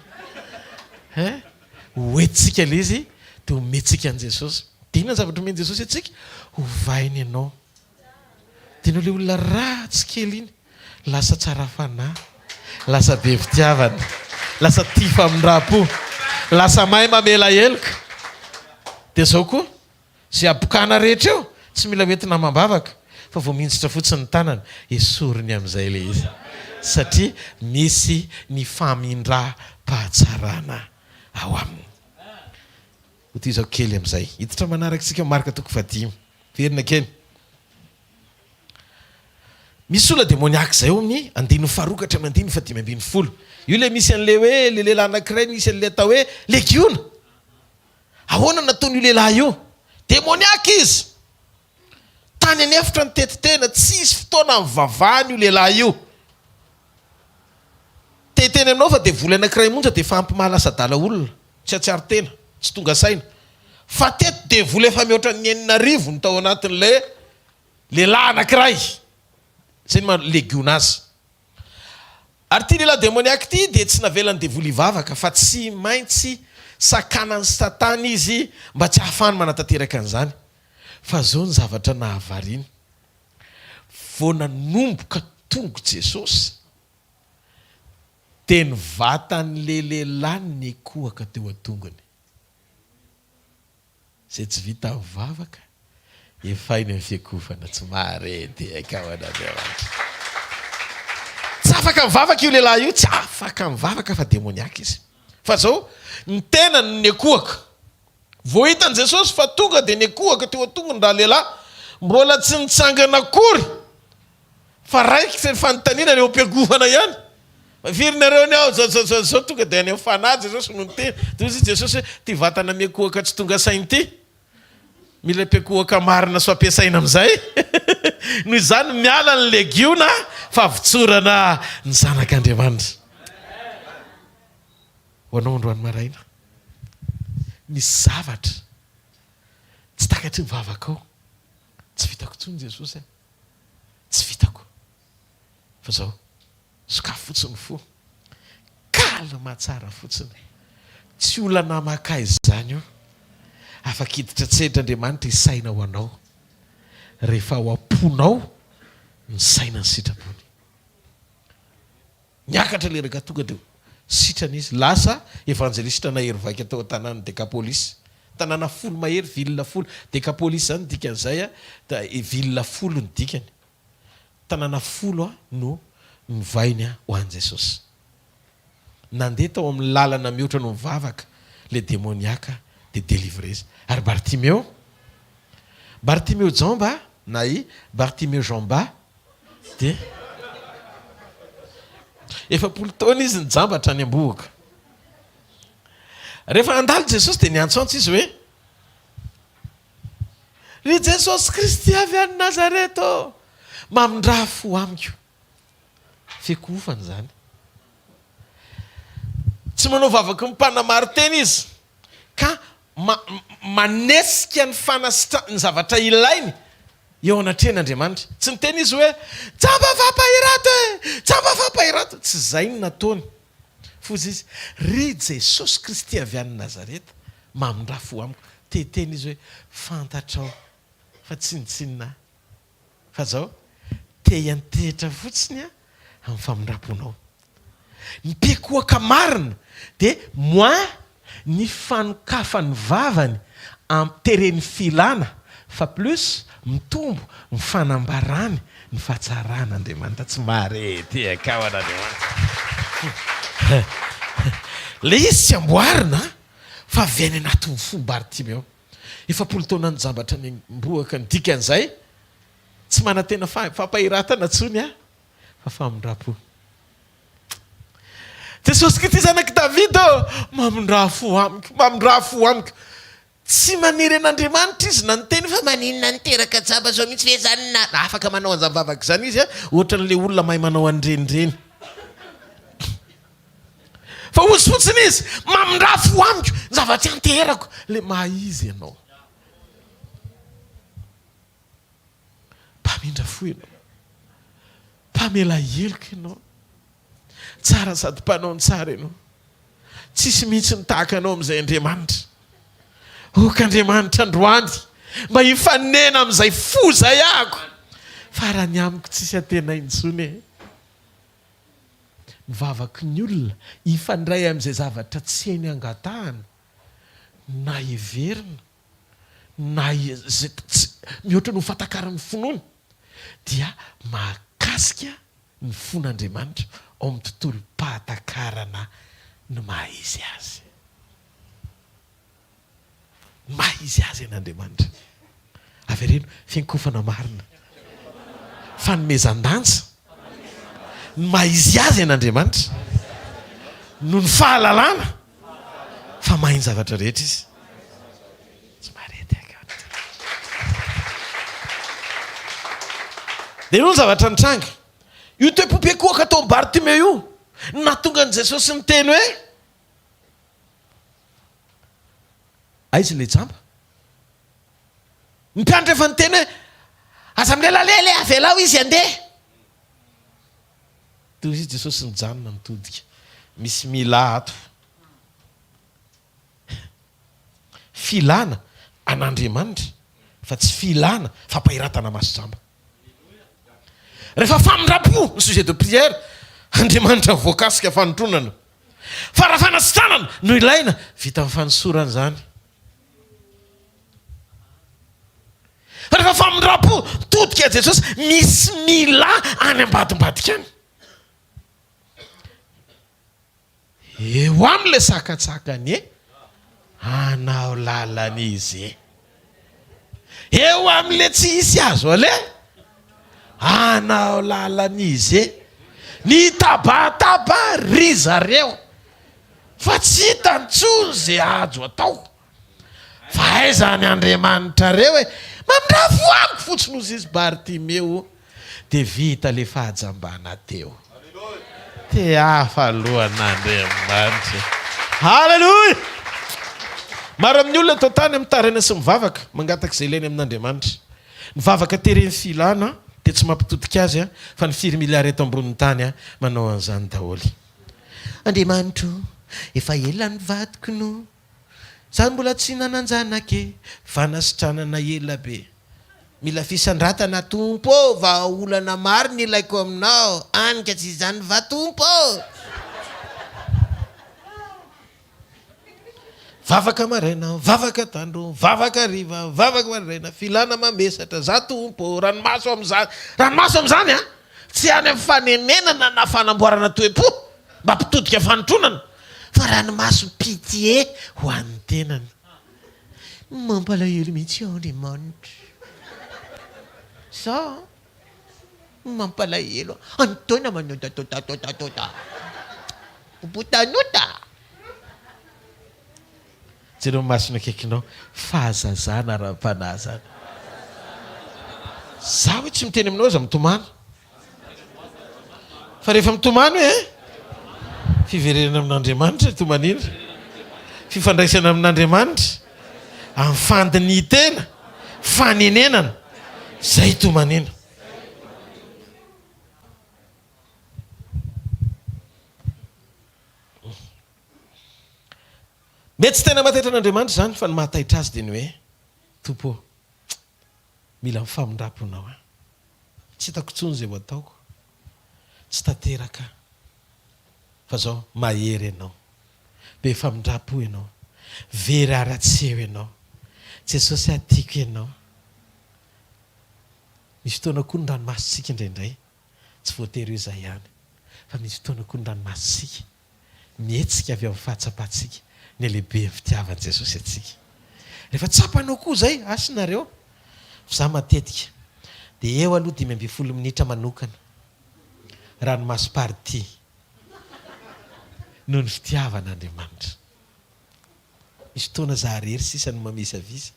Speaker 1: hoentsika le izy dia hometsika an' Jesosy. Dia inona zavatra omeny Jesosy atsika? Hovainy ianao. Dia nao le olona ratsy kely iny lasa tsara fanahy, lasa be fitiavana, lasa tifa amin'ny rapo, lasa mahay mamela heloka. Dia zao koa zay abokana rehetra eo tsy mila hoentina mambavaka fa vao minjitra fotsiny ny tanana esoriny amin'izay le izy satria misy ny famindram-pahatsarana ao aminy. Ho ty izao kely amin'izay hiditra manaraka tsika marika 10 verina kely. Misy olona demoniaka zay eo amin'ny 15 amin'ny 15. Io le misy an'le hoe le lehilahy anankiray misy an'le atao hoe legiona. Ahoana nataon'io lehilahy io? Demoniaka izy. Tany anefitra ny tetitena tsisy fotoana amin'ny vavahany io lehilahy io. Teteny aminao fa dia vola anankiray monja dia fampimahalasa dala olona tsy atsiaro tena tsy tonga saina fa teto dia vola efa mihoatra ny 9,000 ny tao anatin'le lehilahy anankiray zay ny legiona azy. Ary ty lehilahy demoniaka ty dia tsy navelany devoly vavaka fa tsy maintsy sakanany satana izy mba tsy hahafany manatanteraka an'izany. Fa zao ny zavatra nahavariany vao nanomboka tongo Jesosy dia nivatan'le lehilahy ny kohaka teo an-tongony. Zay tsy vita amin'ny vavaka efainy amin'ny fiakofana tsy marety akawanan'Andriamanitra. Tsy afaka mivavaka io lehilahy io, tsy afaka mivavaka fa demoniaka izy. Fa zao ny tena ny ekohaka vao hitan'i Jesosy fa tonga dia ny ekohaka teo an-tongony raha lehilahy mbola tsy nitsangana akory fa raiky sy ny fanontaniana ny eo am-piagovana ihany. Firinareo ny ao zao tonga dia any amin'ny fanahy Jesosy no niteny. Toy izy Jesosy ty vatana miekohaka tsy tonga sainy ty mila mpiakohaka marina so ampiasaina amin'izay. Noho izany miala ny legiona fa vitsorana ny zanak'Andriamanitra. Ho anao androany maraina misy zavatra tsy takatry ny vavaka ao tsy vitako tsony Jesosy tsy vitako fa zao sokafo fotsiny fo kalma tsara fotsiny tsy olana maka izany io afaka hiditra tsehitr'Andriamanitra isaina ho anao rehefa ho amponao ny saina ny sitrapony niakatra leraka tonga deo sitrana izy lasa evangelista nahery vaika tao tanàna dekapolisy tanàna folo mahery ville folo dekapolisy zany dikan'izay ville folo ny dikany tanàna folo no nivainy ho an' Jesosy nandeha tao amin'ny lalana mihoatra no mivavaka le démoniaka de délivrese ary Bartimeo Jamba na i Bartimeo Jamba de efapolo taona izy nijambatra any am-bohaka rehefa andalo Jesosy de niantsoantso izy hoe ry Jesosy Kristy avy any Nazareto mamindra fo amiko fekofany zany tsy manao vavaka mpanamaro teny izy ka manesika ny fanasitra ny zavatra ilainy eo anatren'Andriamanitra tsy niteny izy hoe jamba vampahirato tsy zay ny nataony fozy izy ry Jesosy Kristy avy any Nazareta mamindra fo amiko teteny izy hoe fantatrao fa tsinitsinina fa zao te hiantehitra fotsiny amin'ny famindraponao nipekoaka marina de moi ny fanokafany vavany amtereny filana fa plus mitombo mifanambarany ny fahatsarana Andriamanitra tsy marety akao an'Andriamanitra le izy tsy amboarina fa avy any anatin'ny fo Bartimeo efapolo taona nijambatra ny mboaka ny dikan'izay tsy manantena fampahiratana tsony fa famindrapo Jesosy Kristy zanaky David mamindra fo amiko tsy maniry an'Andriamanitra izy na niteny fa maninona niteraka jamba zao mihitsy ve zany na afaka manao an'izany vavaka zany izy ohatran'le olona mahay manao an'irenireny fa ozy fotsiny izy mamindra fo amiko zavatra anterako le mahaizy ianao mpamindra fo ianao mpamela heloko ianao tsara sady mpanao ny tsara ianao tsisy mihitsy nitahaka anao amin'izay Andriamanitra ok'Andriamanitra androany mba hifanena amin'izay fo zay ahako fa raha ny amiko tsisy atena intsony mivavaky ny olona hifandray amin'izay zavatra tsy hainy angatahana na heverina na mihoatra no fatakarany finoana dia mahakasika ny fon'Andriamanitra ao amin'ny tontolo pahatakarana no mahaizy azy an'Andriamanitra avereno fiankofana marina fanomezan-danja ny mahaizy azy an'Andriamanitra no ny fahalalana fa mahiny zavatra rehetra izy tsy marety akany de io ny zavatra nitranga io toe-popekoaka atao Bartimeo io natonga an' Jesosy niteny hoe aizy le jamba mpianatra efa niteny hoe aza milelalele avelao izy andeha toy izy Jesosy nijanona mitodika misy mila ato filana an'Andriamanitra fa tsy filana fampahiratana maso jamba rehefa famindrapo ny sujet de prière Andriamanitra voakasika fanotronana fa raha fanasitranana no ilaina vita amin'ny fanosorana zany rehefa famindrapo todika Jesosy misy mila any ambadimbadika any eo am'le sakatsakany anao lalan'izy eo am'le tsy hisy azo ale anao lalan'izy ny tabataba ry zareo fa tsy hitantsony zay ajo atao fa aiza ny Andriamanitra reo mamindra fo amiko fotsiny ozy izy Bartimeo de vita le fahajambana teo te hafa alohan'Andriamanitra halleluja maro amin'ny olona atao tany amin'ny tarena sy mivavaka mangataka izay ilainy amin'Andriamanitra mivavaka tereny filana de tsy mampitodika azy fa ny firy miliary eto ambonin'ny tany manao an'izany daholy Andriamanitra efa ela ny vadiko no zany mbola tsy nananjanake fanasitranana ela be mila fisandratana tompo va olana maro ny ilaiko aminao anika tsy zany va tompo vavaka maraina, vavaka tandro, vavaka riva, vavaka maraina, filana mamesatra, zatompo, ranomaso am'zany a tsy any amin'ny fanenenana na fanamboarana toe-po mba mpitodika fanotronana fa ranomaso pitié ho an'ny tenany. Mampalahelo mihitsy Andriamanitra. Sa mampalahelo antaona manota botanota. Jereo masina akaikinao fahazazana raha-panahy zany. Za hoe tsy miteny aminao za mitomany. Fa rehefa mitomany hoe fiverena amin'Andriamanitra tomanina. Fifandraisana amin'Andriamanitra amin'ny fandiny tena fanenenana zay tomanina. Mety tsy tena mataitra an'Andriamanitra zany fa ny mahataitra azy dia ny hoe tompo mila mifamindraponao a. Tsy hitako intsony zay ho ataoko, tsy tanteraka fa zao mahery ianao, be famindrapo ianao, very ara-tseho ianao. Jesosy atiako ianao. Misy fotoana koa ny ranomasontsika indraindray tsy voatery izay ihany fa misy fotoana koa ny ranomasontsika mihetsika avy amin'ny fahatsapantsika ny lehibe ny fitiavan'i Jesosy atsika. Rehefa tsapanao koa zay asinareo za matetika dia eo aloha 5 minitra manokana ranomaso party noho ny fitiavan'Andriamanitra. Misy fotoana za rery sisany mamisavisa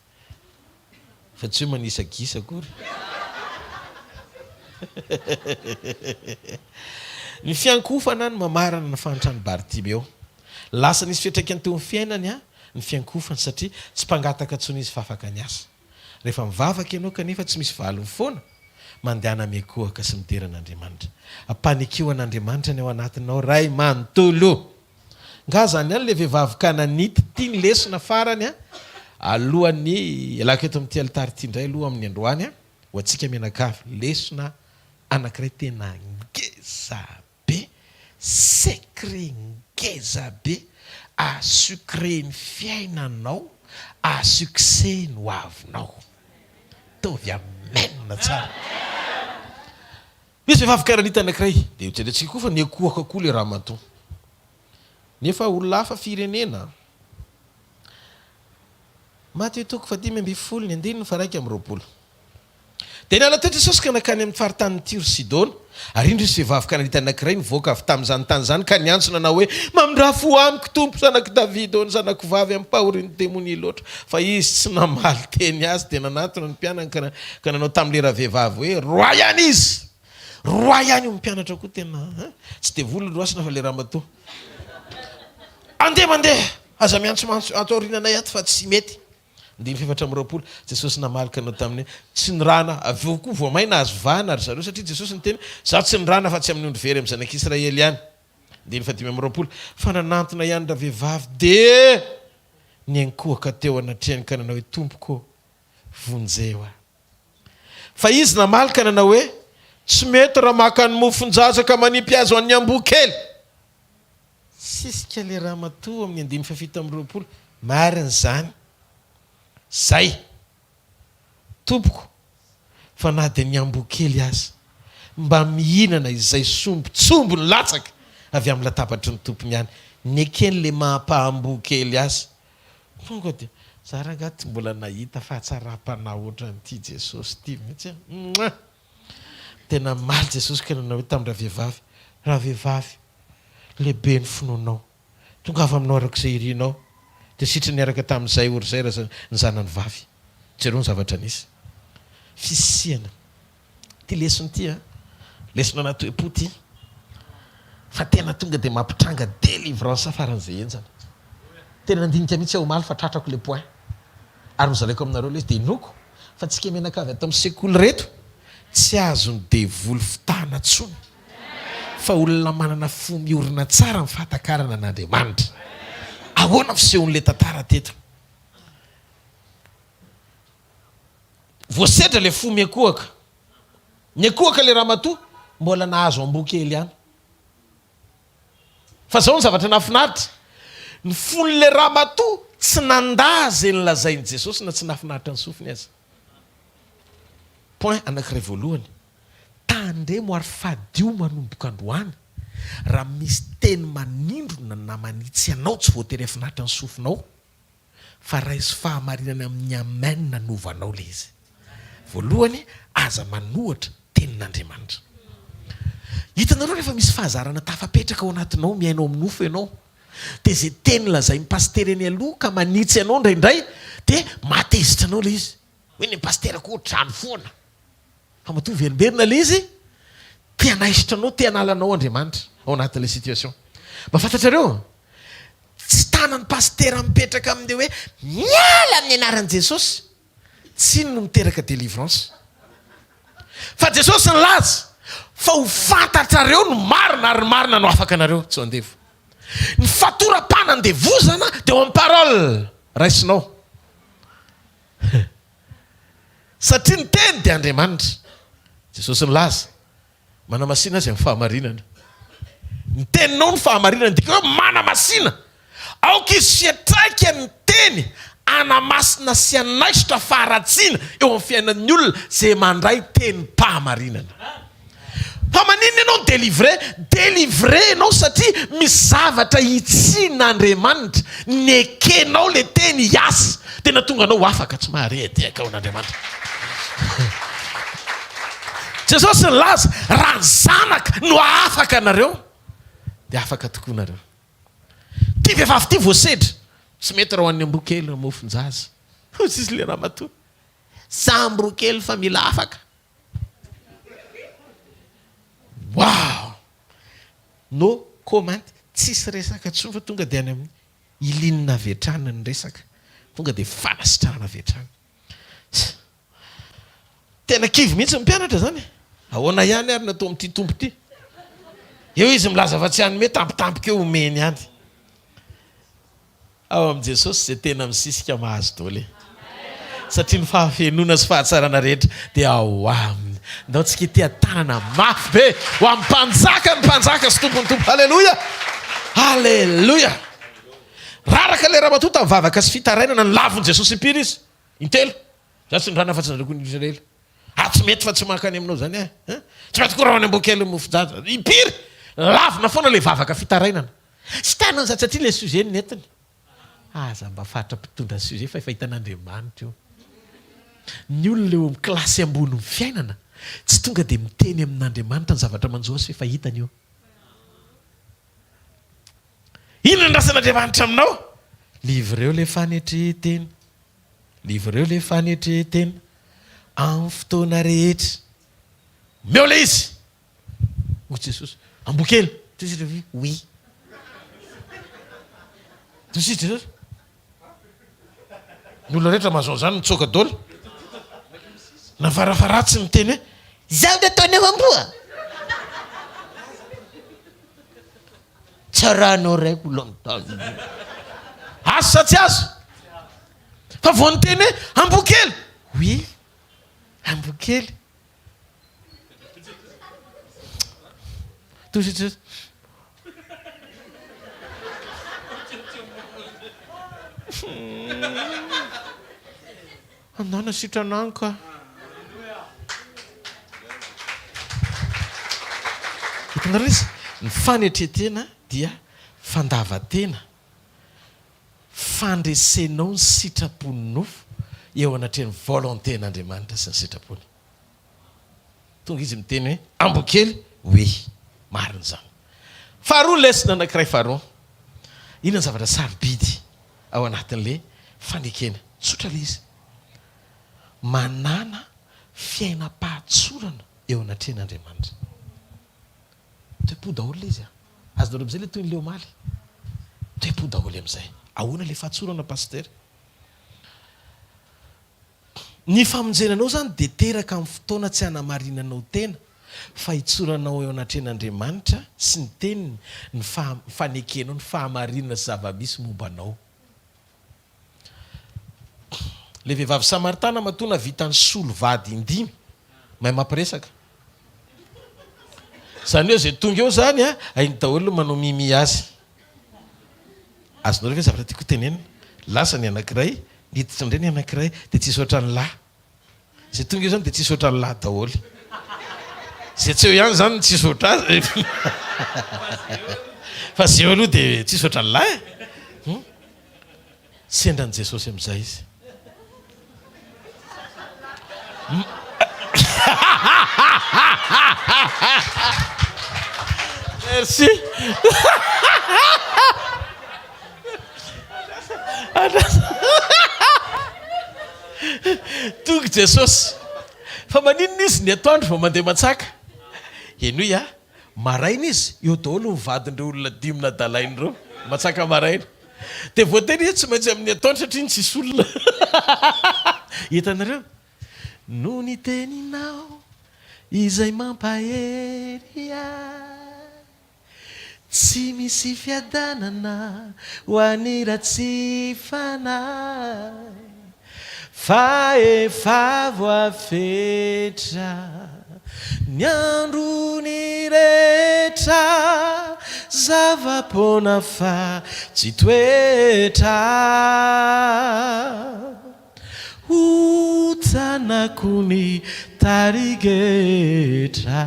Speaker 1: fa tsy hoe manisagisa akory. Ny fiankofana ny mamarana ny fanotrany Bartimeo. Lasa nisy fiatraikany teo amin'ny fiainany a ny fiankofany satria tsy mpangataka intsony izy fafaka ny asa. Rehefa mivavaka ianao kanefa tsy misy valiny foana mandehana miakohaka sy mideran'Andriamanitra. Ampanikeo an'Andriamanitra ny ao anatinao ray manontolo. Nga zany any le vehivavy Kananita tiany lesona farany a alohan'ny alaka eto amin'ity alitary ity indray aloha amin'ny androany a ho antsika mianakavy lesona anankiray tena ngeza be, secret ngeza be, asukre ny fiainanao, asukse ny hoavinao. Tovy amenina tsara. Misy vehivavy Kananita anankiray dia hotretretsika koa fa niakohaka koa le raha matoa. Nefa olona hafa firenena Mateo toko 10:20 dia niala teo Jesosy ka nakany amin'ny faritany Tiro Sidona ary indro isy vehivavy Kananita anankiray nivoaka avy tamin'izany tany zany ka niantsona na hoe mamindra-fo amiko tompo zanako Davidy ny zanako vavy amin'ny pahorin'ny demonia loatra. Fa izy tsy namaly teny azy dia nanatona ny mpianany ka nanao tamin'le raha vehivavy hoe roa ihany izy, roa ihany io mpianatra koa tena tsy dia voly loasina fa le raha matoa. Mandeha aza miantso atoriananay ato fa tsy mety. 7:20 Jesosy namalika anao tamin'ny tsy nirana avy eo koa voamaina azo vahana ary zareo satria Jesosy niteny za tsy nirana fa tsy amin'ny ondro very amin'ny zanak'Israely ihany. 5:20 fa nanantona ihany raha vehivavy dia niankohaka teo anatrehany ka nanao hoe tompoko vonjeo a. Fa izy namalika nanao hoe tsy mety raha maka ny mofonjazaka manipy azy ho an'ny amboa kely. Sisika le raha matoa amin'ny 5:20 marina zany zay tompoko fa na dia ny amboa kely azy mba mihinana izay sombitsombo ny latsaka avy amin'ny latabatra ny tompony ihany nekeny le mampahamboa kely azy. Tonga dia za rangaty mbola nahita fahatsara-panahy ohatran'ity Jesosy ity mihitsy. Tena maly Jesosy ka nanao hoe tamin'ny raha vehivavy lehibe ny finoanao tonga avy aminao arak'izay irinao dia sitra niaraka tamin'izay ory zay raha ny zanany vavy. Jereo ny zavatra nisy fisihana ty lesona ity a lesona natoe-po ty fa tena tonga dia mampitranga délivrance faran'izay enjana. Tena nandinika mihitsy aho maly fa tratrako le point ary mizalaiko aminareo lesy dia inoko fa tsika mianakavy atao amin'ny sekoly reto tsy azony devoly fitana tsony fa olona manana fo miorina tsara ny fahatakarana an'Andriamanitra. Ahoana fisehon'le tantara teto? Voasedra le fo miakohaka. Miakohaka le raha matoa mbola nahazo amboa kely ihany. Fa zao ny zavatra nafinaritra. ny fon'le raha matoa tsy nanda zay nylazainy Jesosy na tsy nafinaritra ny sofiny azy. Point anankiray voalohany, tandremo ary fadio manomboka androany raha misy teny manindrona na manitsy anao tsy voatery afinaritra ny sofinao, fa raisy fahamarinana amin'ny amen nanovanao le izy. Voalohany, aza manohatra tenin'Andriamanitra. Hitanareo rehefa misy fahazarana tafapetraka ao anatinao, miainao amin'ny nofo ianao, dia izay teny lazay ny pasitera eny aloha ka manitsy anao indraindray, dia matezitra anao le izy. Hoe ny pasitera koa trano foana. Fa matoa veriberina le izy, te hanaisitra anao, te hanalanao Andriamanitra ao anatin'ilay situation. Mba fantatrareo, tsy tanan'ny pasitera mipetraka amin'le hoe miala amin'ny anaran'i Jesosy, tsy ino no miteraka délivrance. Fa Jesosy ny laza fa ho fantatrareo no marina ary marina no afaka anareo, tsy ho andevo. Ny fatoram-panandevozana dia ao amin'ny parole raisinao. Satria ny teny dia Andriamanitra. Jesosy ny laza manamasina azy amin'ny fahamarinana. Ny teninao ny fahamarinana dia hoe manamasina. Aoka izy fiatraika ny teny anamasina sy anaisitra faharatsiana eo amin'ny fiainan'ny olona zay mandray tenim-pahamarinana. Fa maninona ianao délivre ianao satria misy zavatra hitsin'Andriamanitra nekenao le teny hiasa, tena tonga anao afaka tsy maharehateka ao n'Andriamanitra. Jesosy nilaza raha ny zanaka no afaka anareo dia afaka tokoa nareo. Ty vehivavy ty voasedra tsy mety raha ho an'ny ambokely na mofonjaza. Tsisy le raha matoa. Sambokely fa mila afaka. Wow! No comment, tsisy resaka tsoa fa tonga dia any amin'ny ilinina avetrana ny resaka. Tonga dia fanasitrahana avetrana. Tena kivy mihitsy mpianatra zany. Ahoana ihany ary natao amin'ity tombo ity. Eo izy milaza fa tsy hanome tampotampoka eo omeny ihany. Ao amin'i Jesosy zay tena misisika mahazo daholo. Satria ny fahafenona sy fahatsarana rehetra dia ao aminy. Ndao tsika ity tanana mafy be ho amin'ny mpanjaka, ny mpanjaka sy tompony tompo. Halleluja! Halleluja! Raraka le raha matota ny vavaka sy fitarainana ny lavon'i Jesosy impiry izy. Intelo. Zasy ny rana fa tsy nandrako ny Israely. Tsy mety fa tsy mankany aminao zany e. Tsy mety koa raha any ambokely mofojaja. Impiry. Lavona foana le vavaka fitarainana. Sy tanana satria le sujet netiny. Aza mba fatra mpitondra sujet fa efa hitan'Andriamanitra io. Ny olona eo amin'ny klasy ambony ny fiainana tsy tonga dia miteny amin'Andriamanitra ny zavatra manjoasy efa hitany io. Inona ny rasan'Andriamanitra aminao? Livreo le fanetretena. Livreo le fanetretena amin'ny fotoana rehetra. Meo le izy. O Jesosy. Ambokely. Oui. Jesosy. Ny olona rehetra mazao zany mitsoka daholo. Na farafaratsy miteny hoe zaho dia ataony eo amboa. Tsaranao raiko longtemps. Azo tsy azo. Fa vao niteny hoe ambokely. Oui. Ambokely. Jesosy. Andana sitranany ka. Hitanareo izy, ny fanetretena dia fandavatena. Fandresenao ny sitrapony nofo eo anatrehan'ny volontén'Andriamanitra sy ny sitrapony. Tonga izy miteny hoe ambokely, oui, marina zany. Faharoa lesona anankiray faharoa. Inona ny zavatra sarobidy ao anatin'le fanekena. Tsotra le izy. Manana fiainam-pahatsorana eo anatrehan'Andriamanitra. Toe-po daholo le izy a. Azo daholo am'izay le toy ny le omaly. Toe-po daholo am'izay. Ahoana le fahatsorana pasitera? Ny famonjenanao zany dia teraka amin'ny fotoana tsy hanamarinanao tena, fa hitsoranao eo anatrehan'Andriamanitra sy ny teniny, ny fanekenao, ny fahamarinana sy zava-misy mombanao. Le vehivavy Samaritana matona vitany solo vady indimy, mahay mampiresaka. Zany hoe zay tonga eo zany a, hainy daholo manao mimi azy. azonareo ve zavatra tiako tenenina lasa ny anankiray niditra indray ny anankiray dia tsisy ohatrany lahy zay tonga io zany dia tsisy ohatrany lahy daholy zay tsy eo ihany zany tsisy oatra azy fa zay eo aloha dia tsisy ohatrany lahy sendran' Jesosy amin'izay izy merci tonga Jesosy fa maninona izy ny atoandro fa mandeha matsaka enoy a maraina izy eo daholo mivadin'ireo olona dimina dalain'ireo matsaka maraina dia voatery izy tsy maintsy amin'ny atoandro satria ny tsisy olona hitanareo no ny teninao izay mampahery tsy misy fiadanana ho any ratsy fanahy fa efa voafetra ny androny rehetra zava-pona fa tsy toetra utsanako ny tarigetra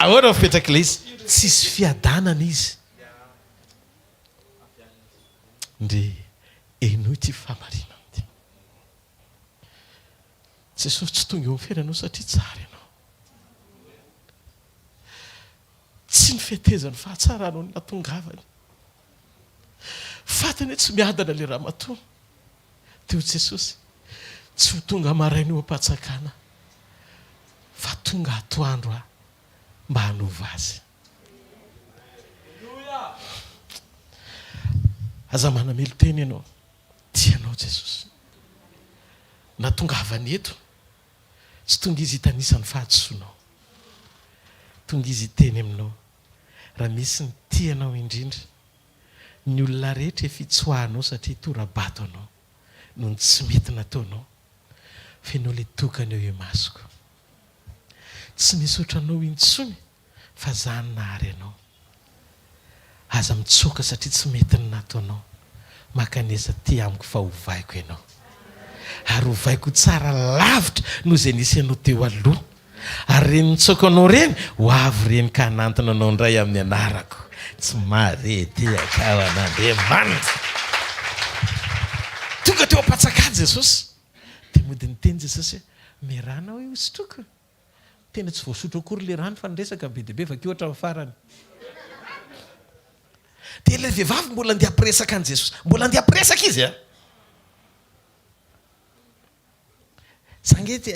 Speaker 1: ahoana fipetraka ilay izy tsisy fiadanana izy ndre enoy ty famarinana ty Jesosy tsy tonga eo amin'ny fiainanao satria tsara ianao tsy ny fetezany fahatsaranao ny natongavany fatany hoe tsy miadana le raha matoa teo Jesosy tsy ho tonga maraina eo am-patsakana fa tonga atoandro a mba hanova azy aza manamelo teny ianao tianao Jesosy natongavany eto tsy tonga izy hitanisany fahatsoanao tonga izy hiteny aminao raha misy ny tianao indrindra ny olona rehetra fitsoahanao satria torabato anao no ny tsy mety nataonao fenao le tokana eo masoko tsy misotranao intsony fa zany nahary anao aza mitsoka satria tsy mety ny nataonao makaneza ty amiko fa hovaiko ianao ary hovaiko tsara lavitra no zay nisy anao teo aloha ary reny nitsoka anao reny ho avy reny ka hanantona anao indray amin'ny anarako tsy mare ty akao an'Andriamanitra tonga teo am-patsakany Jesosy dia mody nyteny Jesosy miarana hoe hosotroko tena tsy voasotro akory le rano fa niresaka be dia be vakeo ohatra amin'ny farany dia ilay vehivavy mbola andeha ampiresaka an' Jesosy mbola andeha ampiresaka izy a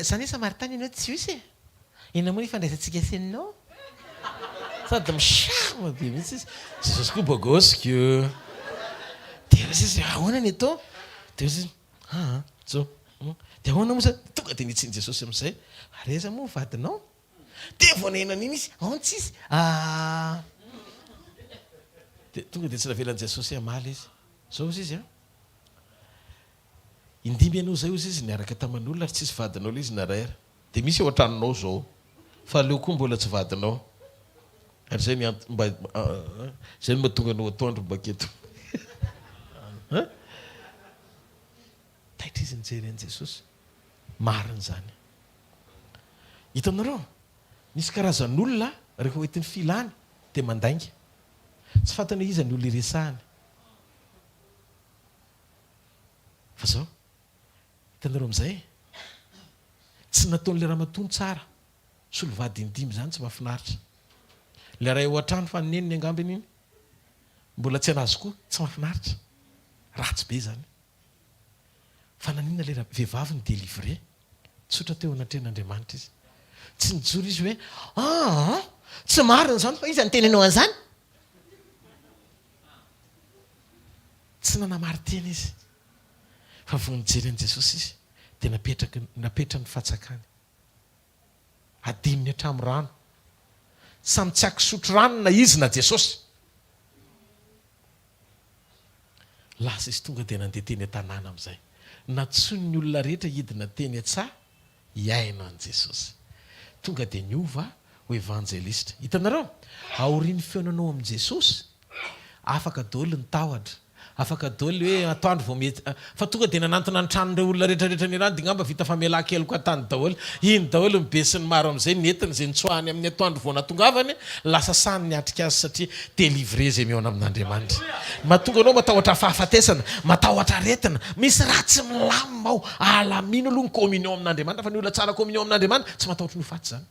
Speaker 1: zany Samaritany ianao tsy isy ina moa ny fandraisantsika seninao sady misarma be mihitsy izy Jesosy koa bogosiko dia izy ahoana ny atao dia izy zao dia ahoana moa zany tonga dia nitsiny Jesosy amin'izay areza moa vadinao dia voanena n'iny izy tsy izy dia tonga dia tsy navelan'i Jesosy amaly izy zao izy izy indimy ianao zay izy niaraka taman'olona ary tsisy vadinao le izy naraira dia misy eo an-tranonao zao fa leo koa mbola tsy vadinao ary zay zay no mahatonga anao atoandro baketo taitra izy nijery an' Jesosy marina zany hitanareo nisy karazan'olona rehefa hoentin'ny filany dia mandainga tsy fantany hoe iza ny olona iresahany fa zao hitanareo amin'izay tsy nataon'le raha matony tsara solovady indimy zany tsy mahafinaritra le raha eo an-trano faneniny angambany iny mbola tsy anazy koa tsy mahafinaritra ratsy be zany fa nanina le raha vehivavy ny délivre tsotra teo anatren'Andriamanitra izy tsy nijoro izy hoe tsy marina zany fa izy antenenao an'izany tsy nanamary tena izy fa vo nijery an' Jesosy izy dia napetra ny fatsakany adiminy hatramo rano samy tsy akisotro rano na izy na Jesosy lasa izy tonga dia nandeha teny an-tanàna amin'izay natsony ny olona rehetra hidina teny an-tsaha hiaina an' Jesosy tonga dia niova ho evangelista. Hitanareo aoriany feonanao am' Jesosy afaka daholo ny tahotra, afaka daholo hoe atoandro vao mety fa tonga dia nanantona ny tranon'ireo olona rehetrarehetra ny rano dia ngamba vita famelan-kelo ko atany daholo. Iny daholo mibesiny maro amin'izay netiny izay nitsoahany amin'ny atoandro vao natongavany lasa sany niatrika azy satria délivre zay miona amin'Andriamanitra. Mahatonga anao matahotra fahafatesana, matahotra aretina, misy ratsy milamina ao alamina aloha ny communion amin'Andriamanitra fa ny olona tsara communion amin'Andriamanitra tsy matahotra ny faty zany.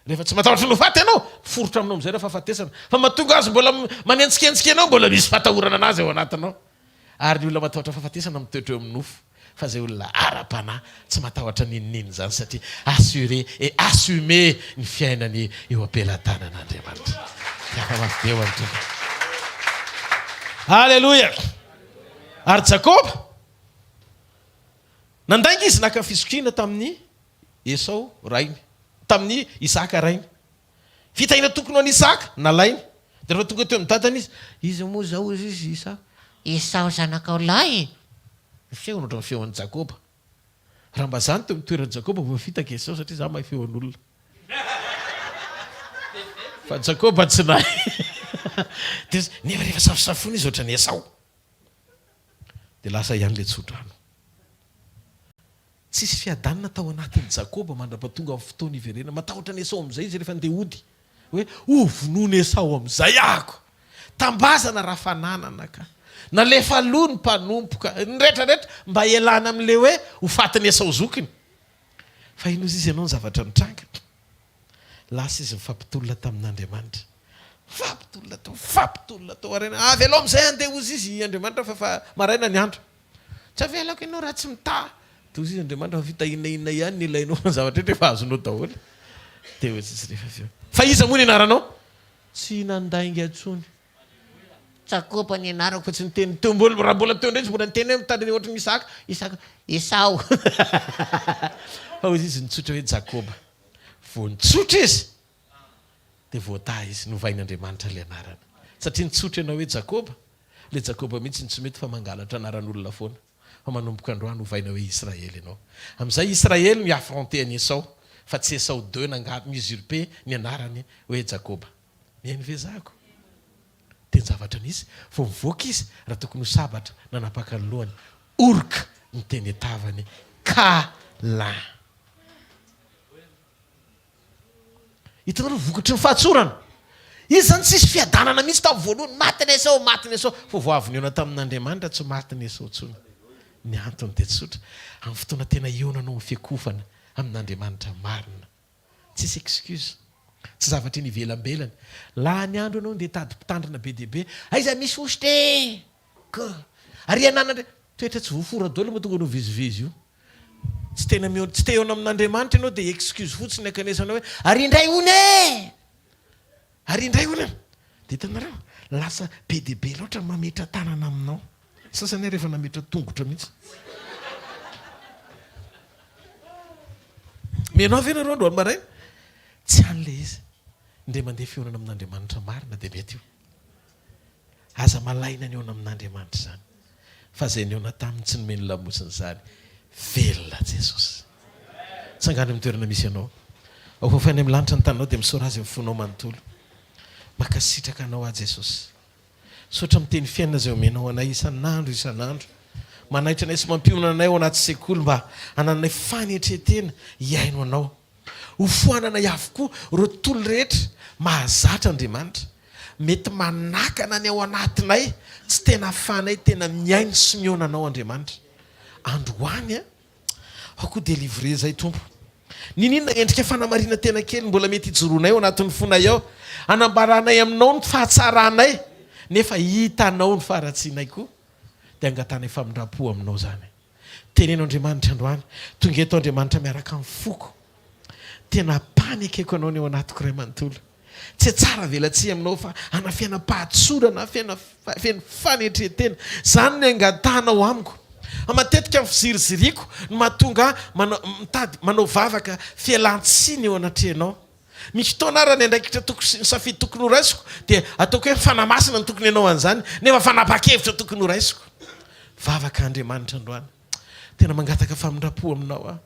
Speaker 1: Rehefa tsy matahotra ny faty ianao forotra aminao amin'izay rehefa fahafatesana fa mahatonga azy mbola manentsikentsika anao mbola misy fatahorana anazy ao anatinao. Ary ny olona matahotra fahafatesana mitoetra eo amin'ny nofo fa zay olona ara-panahy tsy matahotra ninonino zany satria assuré et assumé ny fiainany eo ampelantanan'Andriamanitra. Eo amin'ny tompony. Halleluja. Ary Jakoba nandainga izy naka fisokiana tamin'ny Esau rainy, tamin'ny Isaka rainy. Fitahina tokony ho an'i Isaka nalainy. Dia rehefa tonga teo amin'ny dadany izy moa zao izy Isaka. Esau zanakao lahy. Feony ohatran'ny feon'ny Jakoba. Raha mba zany teo mitoeran'i Jakoba vao fitaka Esau satria za mahay feon'olona. Fa Jakoba tsy nahy. Dia nefa rehefa safosafony izy ohatran'ny Esau. Dia lasa ihany le tsodrano. Tsisy fiadanana tao anatin'ny Jakoba mandra-pahatonga amin'ny fotoana iverena. Matahotra ny Esau amin'izay izy rehefa andeha hody. Hoe vonoiny Esau amin'izay ahako. Tambazana raha fananana ka. Nalefa aloha ny mpanompoka. Ny rehetrarehetra mba ialana amin'ilay hoe ho fatiny Esau zokiny. Fa ino izy ianao ny zavatra nitranga. Lasa izy mifampitolona tamin'Andriamanitra. Fampitolona tao arena. Avy aloha amin'izay andeha hozy izy Andriamanitra fa maraina ny andro. Tsy avelako ianao raha tsy mitaha. Toy izy Andriamanitra fa vita inona ihany ny ilainao ny zavatra rehefa azonao daholo. Dia hozy izy rehefa avy eo. Fa iza moa ny anaranao? Tsy nandainga atsony. Jakoba ny anarako fa tsy niteny teo raha mbola teo indray izy mbola niteny hoe mitandriny ohatran'ny Isaka. Isaka Esau. Fa hozy izy nitsotra hoe Jakoba. Vao nitsotra izy dia voataha izy novain'Andriamanitra le anarana. Satria nitsotra ianao hoe Jakoba. Le Jakoba mihitsy tsy mety fa mangalatra anaran'olona foana. Fa manomboka androany hovaina hoe Israely ianao. Amin'izay Israely ny affronté an'i Esau. Fa tsy Esau 2 usurpé ny anarany hoe Jakoba. Mihaino ve zako? Teny zavatra n'izy vao mivoaka izy raha tokony ho sabatra nanapaka ny lohany. Orika ny teny etavany kala. Hitanareo vokatry ny fahatsorana. Izy zany tsisy fiadanana mihitsy tamin'ny voalohany matiny Esau. Fa vao avy niona tamin'Andriamanitra tsy matiny Esau tsony. Ny antony dia tsotra. Amin'ny fotoana tena ionanao ny fiakofana amin'Andriamanitra marina. Tsisy excuse. Tsy zavatra ny ivelambelany. Laha ny andro ianao dia tady mpitandrina be dia be. Aiza misy oste. Ary anana toetra tsy voafora daholo mahatonga anao vizivizy io. Tsy te eo amin'Andriamanitra ianao dia excuse fotsiny akanesanao hoe ary indray one. Ary indray one. Dia hitanareo lasa be dia be loatra mametra tanana aminao. Sasany rehefa nametra tongotra mihitsy. Mianao ve nareo androany maraina? Tsy an'le izy. Ndray mandeha fionana amin'Andriamanitra marina dia mety io. Aza malaina ny eona amin'Andriamanitra zany. Fa zay ny eona taminy tsy nomeny lamosiny zany. Velona Jesosy. Tsangany amin'ny toerana misy ianao. Ao fafainy amin'ny lanitra ny tananao dia misaora azy amin'ny fonao manontolo. Makasitraka anao a Jesosy. Sotra miteny fiainana izay omenao anay isan'andro. Manaitra anay sy mampionana anay ao anaty sekoly mba hananay fanetretena hiaino anao. Hofoanana avokoa ireo tolo rehetra mahazatra Andriamanitra. Mety manakana ny ao anatinay tsy tena fanay tena miaino sy miona anao Andriamanitra. Androany ako délivrer zay tompo. Ninona endrika fanamarina tena kely mbola mety hijoroanay ao anatin'ny fonay ao. Anambaranay aminao ny fahatsaranay. Nefa hitanao ny faharatsianay koa. Dia angatanay famindrapo aminao zany. Teneno Andriamanitra androany. Tonga eto Andriamanitra miaraka amin'ny foko. Tena panikeko anao ny ao anatiko ray manontolo. Tsy tsara velatsia aminao fa anafiana-pahatsorana, afiana fanetretena. Zany ny angatanao amiko. Matetika amin'ny fiziriziriko no mahatonga manao vavaka fialan-tsiny eo anatrenao. Misy fotoana ara ny andraikitra safidy tokony ho raisiko dia ataoko hoe fanamasina ny tokony ianao an'izany nefa fanapa-kevitra tokony ho raisiko. Vavaka Andriamanitra androany. Tena mangataka famindrapo aminao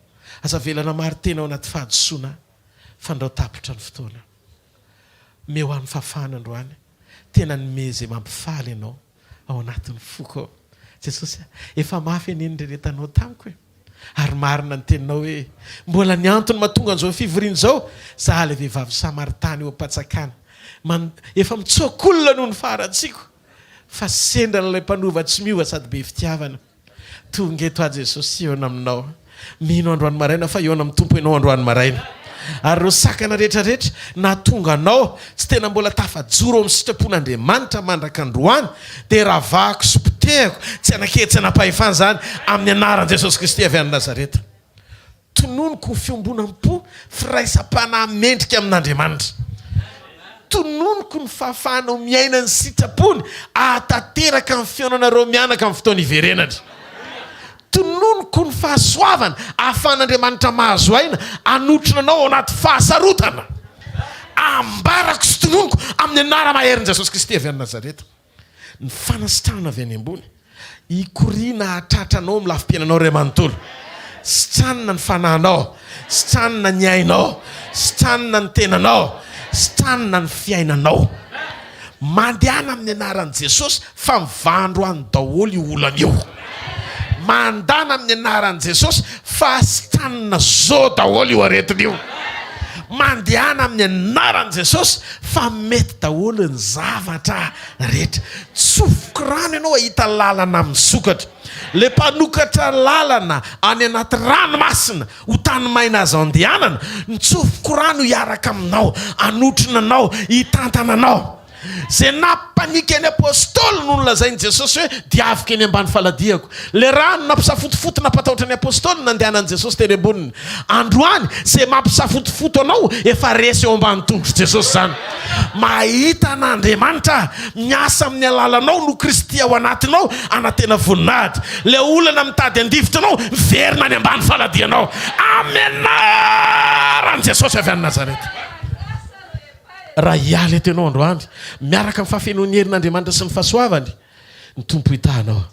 Speaker 1: aza velana mary tena ao anaty fahadosoana fandao tapitra ny fotoana meo amin'ny fafana androany tena nymezy mampifaly ianao ao anatin'ny foko Jesosy efa mafy aneny reretanao tamiko ary marina ny teninao hoe mbola ny antony mahatonga an'izao fivoriana zao za le vehivavy Samaritany eo am-patsakana efa mitsokolona noho ny faharatsiko fa sendrana ilay mpanova tsy miova sady be fitiavana tonga eto a Jesosy eona aminao mino androany maraina fa eona amin'ny tompo ianao androany maraina ary ro sakana rehetrarehetra na tonga anao tsy tena mbola tafajoro amin'ny sitrapon'Andriamanitra mandraka androany dia ravahako sy potehako tsy anaketsy anapahefana zany amin'ny anaran'i Jesosy Kristy avy any Nazareta tononoko ny fiombonam-po firaisam-panahy mendrika amin'Andriamanitra tononoko ny fahafahanao miaina ny sitrapony ahatateraka amin'ny fionanareo mianaka amin'ny fotoana iverenana tononoko ny fahasoavana ahafahan'Andriamanitra mahazo aina anotrina anao ao anaty fahasarotana ambarako sy tononoko amin'ny anara maherin'i Jesosy Kristy avy any Nazareta ny fanasitranana avy any ambony ikoriana hatratra anao amin'ny lafim-piainanao ray manontolo sitranina ny fanahinao sitranina ny ainao sitranina ny tenanao sitranina ny fiainanao mandehana amin'ny anaran'i Jesosy fa mivandro any daholo io olana io mandana amin'ny anaran'i Jesosy fa sitranina zao daholo io aretina io mandehana amin'ny anaran'i Jesosy fa mety daholo ny zavatra rehetra tsofoka rano ianao ahita lalana amin'ny sokatra le mpanokatra lalana any anaty ranomasina ho tany maina azo andehanana nitsofoko rano hiaraka aminao anotrina anao hitantana anao zay nampanika ny apôstôly no nolazain'i Jesosy hoe diavika eny ambany faladiako le rano nampisafotofoto nampatahotra ny apôstôly nandehanan'i Jesosy teny amboniny androany zay mampisafotofoto anao efa resy eo ambany tongotry Jesosy zany mahita an'Andriamanitra miasa amin'ny alalanao no Kristy ao anatinao anatena voninahitra le olana mitady andivitra anao verina any ambany faladianao amenaran'i Jesosy avy any Nazareta raha hialy etenao androany miaraka amin'ny fahafenoan'ny herin'Andriamanitra sy ny fahasoavany ny tompo hitanao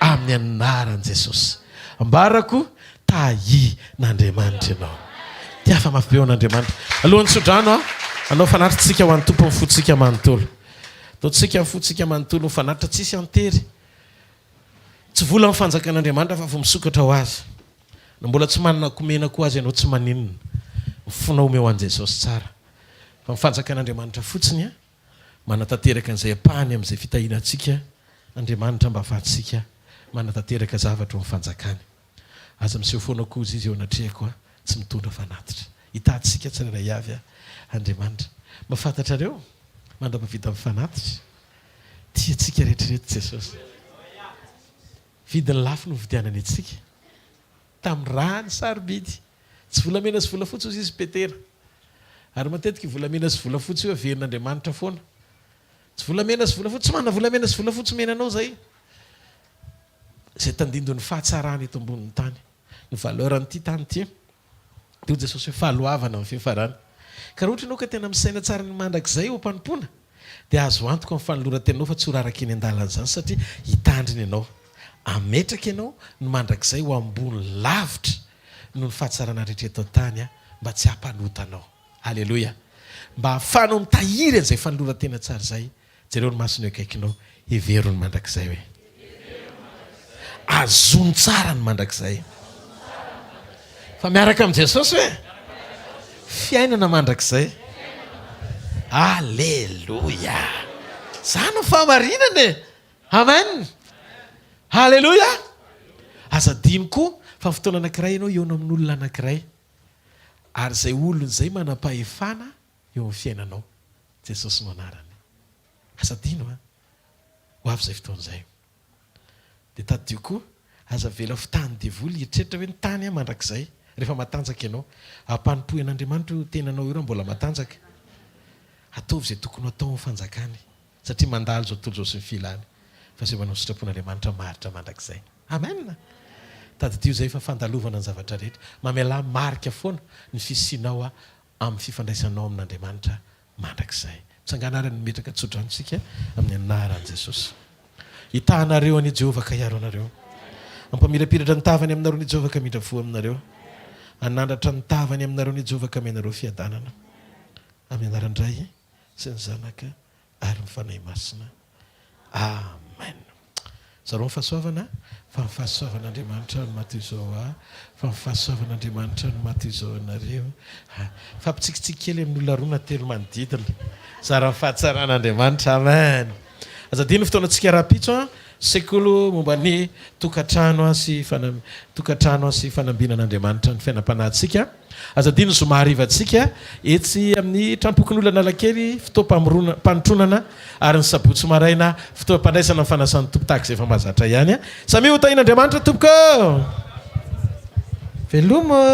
Speaker 1: amin'ny anaran'i Jesosy ambarako tahin'Andriamanitra ianao tiafa mafy be ao an'Andriamanitra alohan'ny sodrano anao fanatritsika ho an'ny tompo amin'ny fotsika manontolo ataotsika amin'ny fotsika manontolo ny fanatitra tsisy antery tsy vola amin'ny fanjakan'Andriamanitra fa vo misokatra ho azy na mbola tsy manana komena koa azy ianao tsy maninona mifonao omeo an'i Jesosy tsara fa mifanjakan'Andriamanitra fotsiny a manatanteraka an'izay apahany amin'izay fitahinantsika Andriamanitra mba afahantsika manatanteraka zavatra ho mifanjakany aza miseho foana kozy izy eo anatrehako a tsy mitondra fanatitra hitantsika tsirairay avy a Andriamanitra mahafantatrareo mandra-pavita amin'ny fanatitra tiantsika rehetrarehetra Jesosy vidiny lafo no vidianany antsika tamin'ny rany sarobidy tsy volamena sy volafotsy ozy izy Petera ary matetika volamena sy volafotsy io averin'Andriamanitra foana tsy volamena sy volafotsy tsy manana volamena sy volafotsy menanao zay tandindon'ny fahatsarany eto ambonin'ny tany ny valeur an'ity tany ity dia Jesosy hoe fahaloavana amin'ny fifarany ka raha ohatra ianao ka tena misaina tsara ny mandrakizay eo ampanompoana dia azo antoka amin'ny fanoloran-tenanao fa tsy ho raraka eny an-dalana zany satria hitandriny ianao ametraka ianao ny mandrakizay ho ambony lavitra noho ny fahatsarana rehetra eto an-tany mba tsy hampanotanao Halleluja mba hahafahanao mitahiry an'izay fanoloran-tena tsara zay jereo ny masony eo akaikinao heverony mandrakizay hoe azony tsara ny mandrakizay fa miaraka amin'i Jesosy hoe fiainana mandrakizay Halleluja zany fahamarinana amen Halleluja aza dino koa fa fotoana anankiray ianao eona amin'olona anankiray ary zay olony zay manam-pahefana eo amin'ny fiainanao Jesosy no anarany aza dino ho avy zay fotoan'izay dia tadio koa aza vela fitany devoly hieritreritra hoe ny tany mandrakizay rehefa matanjaka ianao ampanompoen'Andriamanitra io tenanao io raha mbola matanjaka ataovy zay tokony atao amin'ny fanjakany satria mandalo zao tontolo zao sy ny filany fa zay manao sitrapon'Andriamanitra maritra mandrakizay amen tadidio zay fa fandalovana ny zavatra rehetra mamela marika foana ny fisianao amin'ny fifandraisanao amin'Andriamanitra mandrakizay mitsanganarany metraka tsodranotsika. 'Tsika amin'ny anaran'i Jesosy. Hitahanareo any Jehovah ka hiaro anareo. Mampalahelo anareo amin'ny Jehovah ka hiaro anareo. Mampamirapiratra ny tavany aminareo ny Jehovah ka midra fo aminareo. anandratra ny tavany aminareo ny jovaka amenareo fiadanana amin'ny anarandray sy ny zanaka ary mifanahy masina amen. Zareo mifahasoavana fa mifahasoavan'Andriamanitra no maty izao fa mifahasoavan'Andriamanitra no maty izao anareo fampitsikitsika kely amin'olona roa na telo manodidina sara mifahatsaran'Andriamanitra amen. Azadino fotoanantsika rapitso Sekoly momba ny tokantrano sy fanambinan'Andriamanitra ny fiainam-panahintsika. Azadino zoma harivantsika etsy amin'ny trampokon'olana lakely fotoam-panotronana ary ny sabotsy maraina fotoam-pandraisana amin'ny fanasan'ny tompo tahaka izay efa mahazatra ihany. Samy ho tahin'Andriamanitra tompoko. Velomo.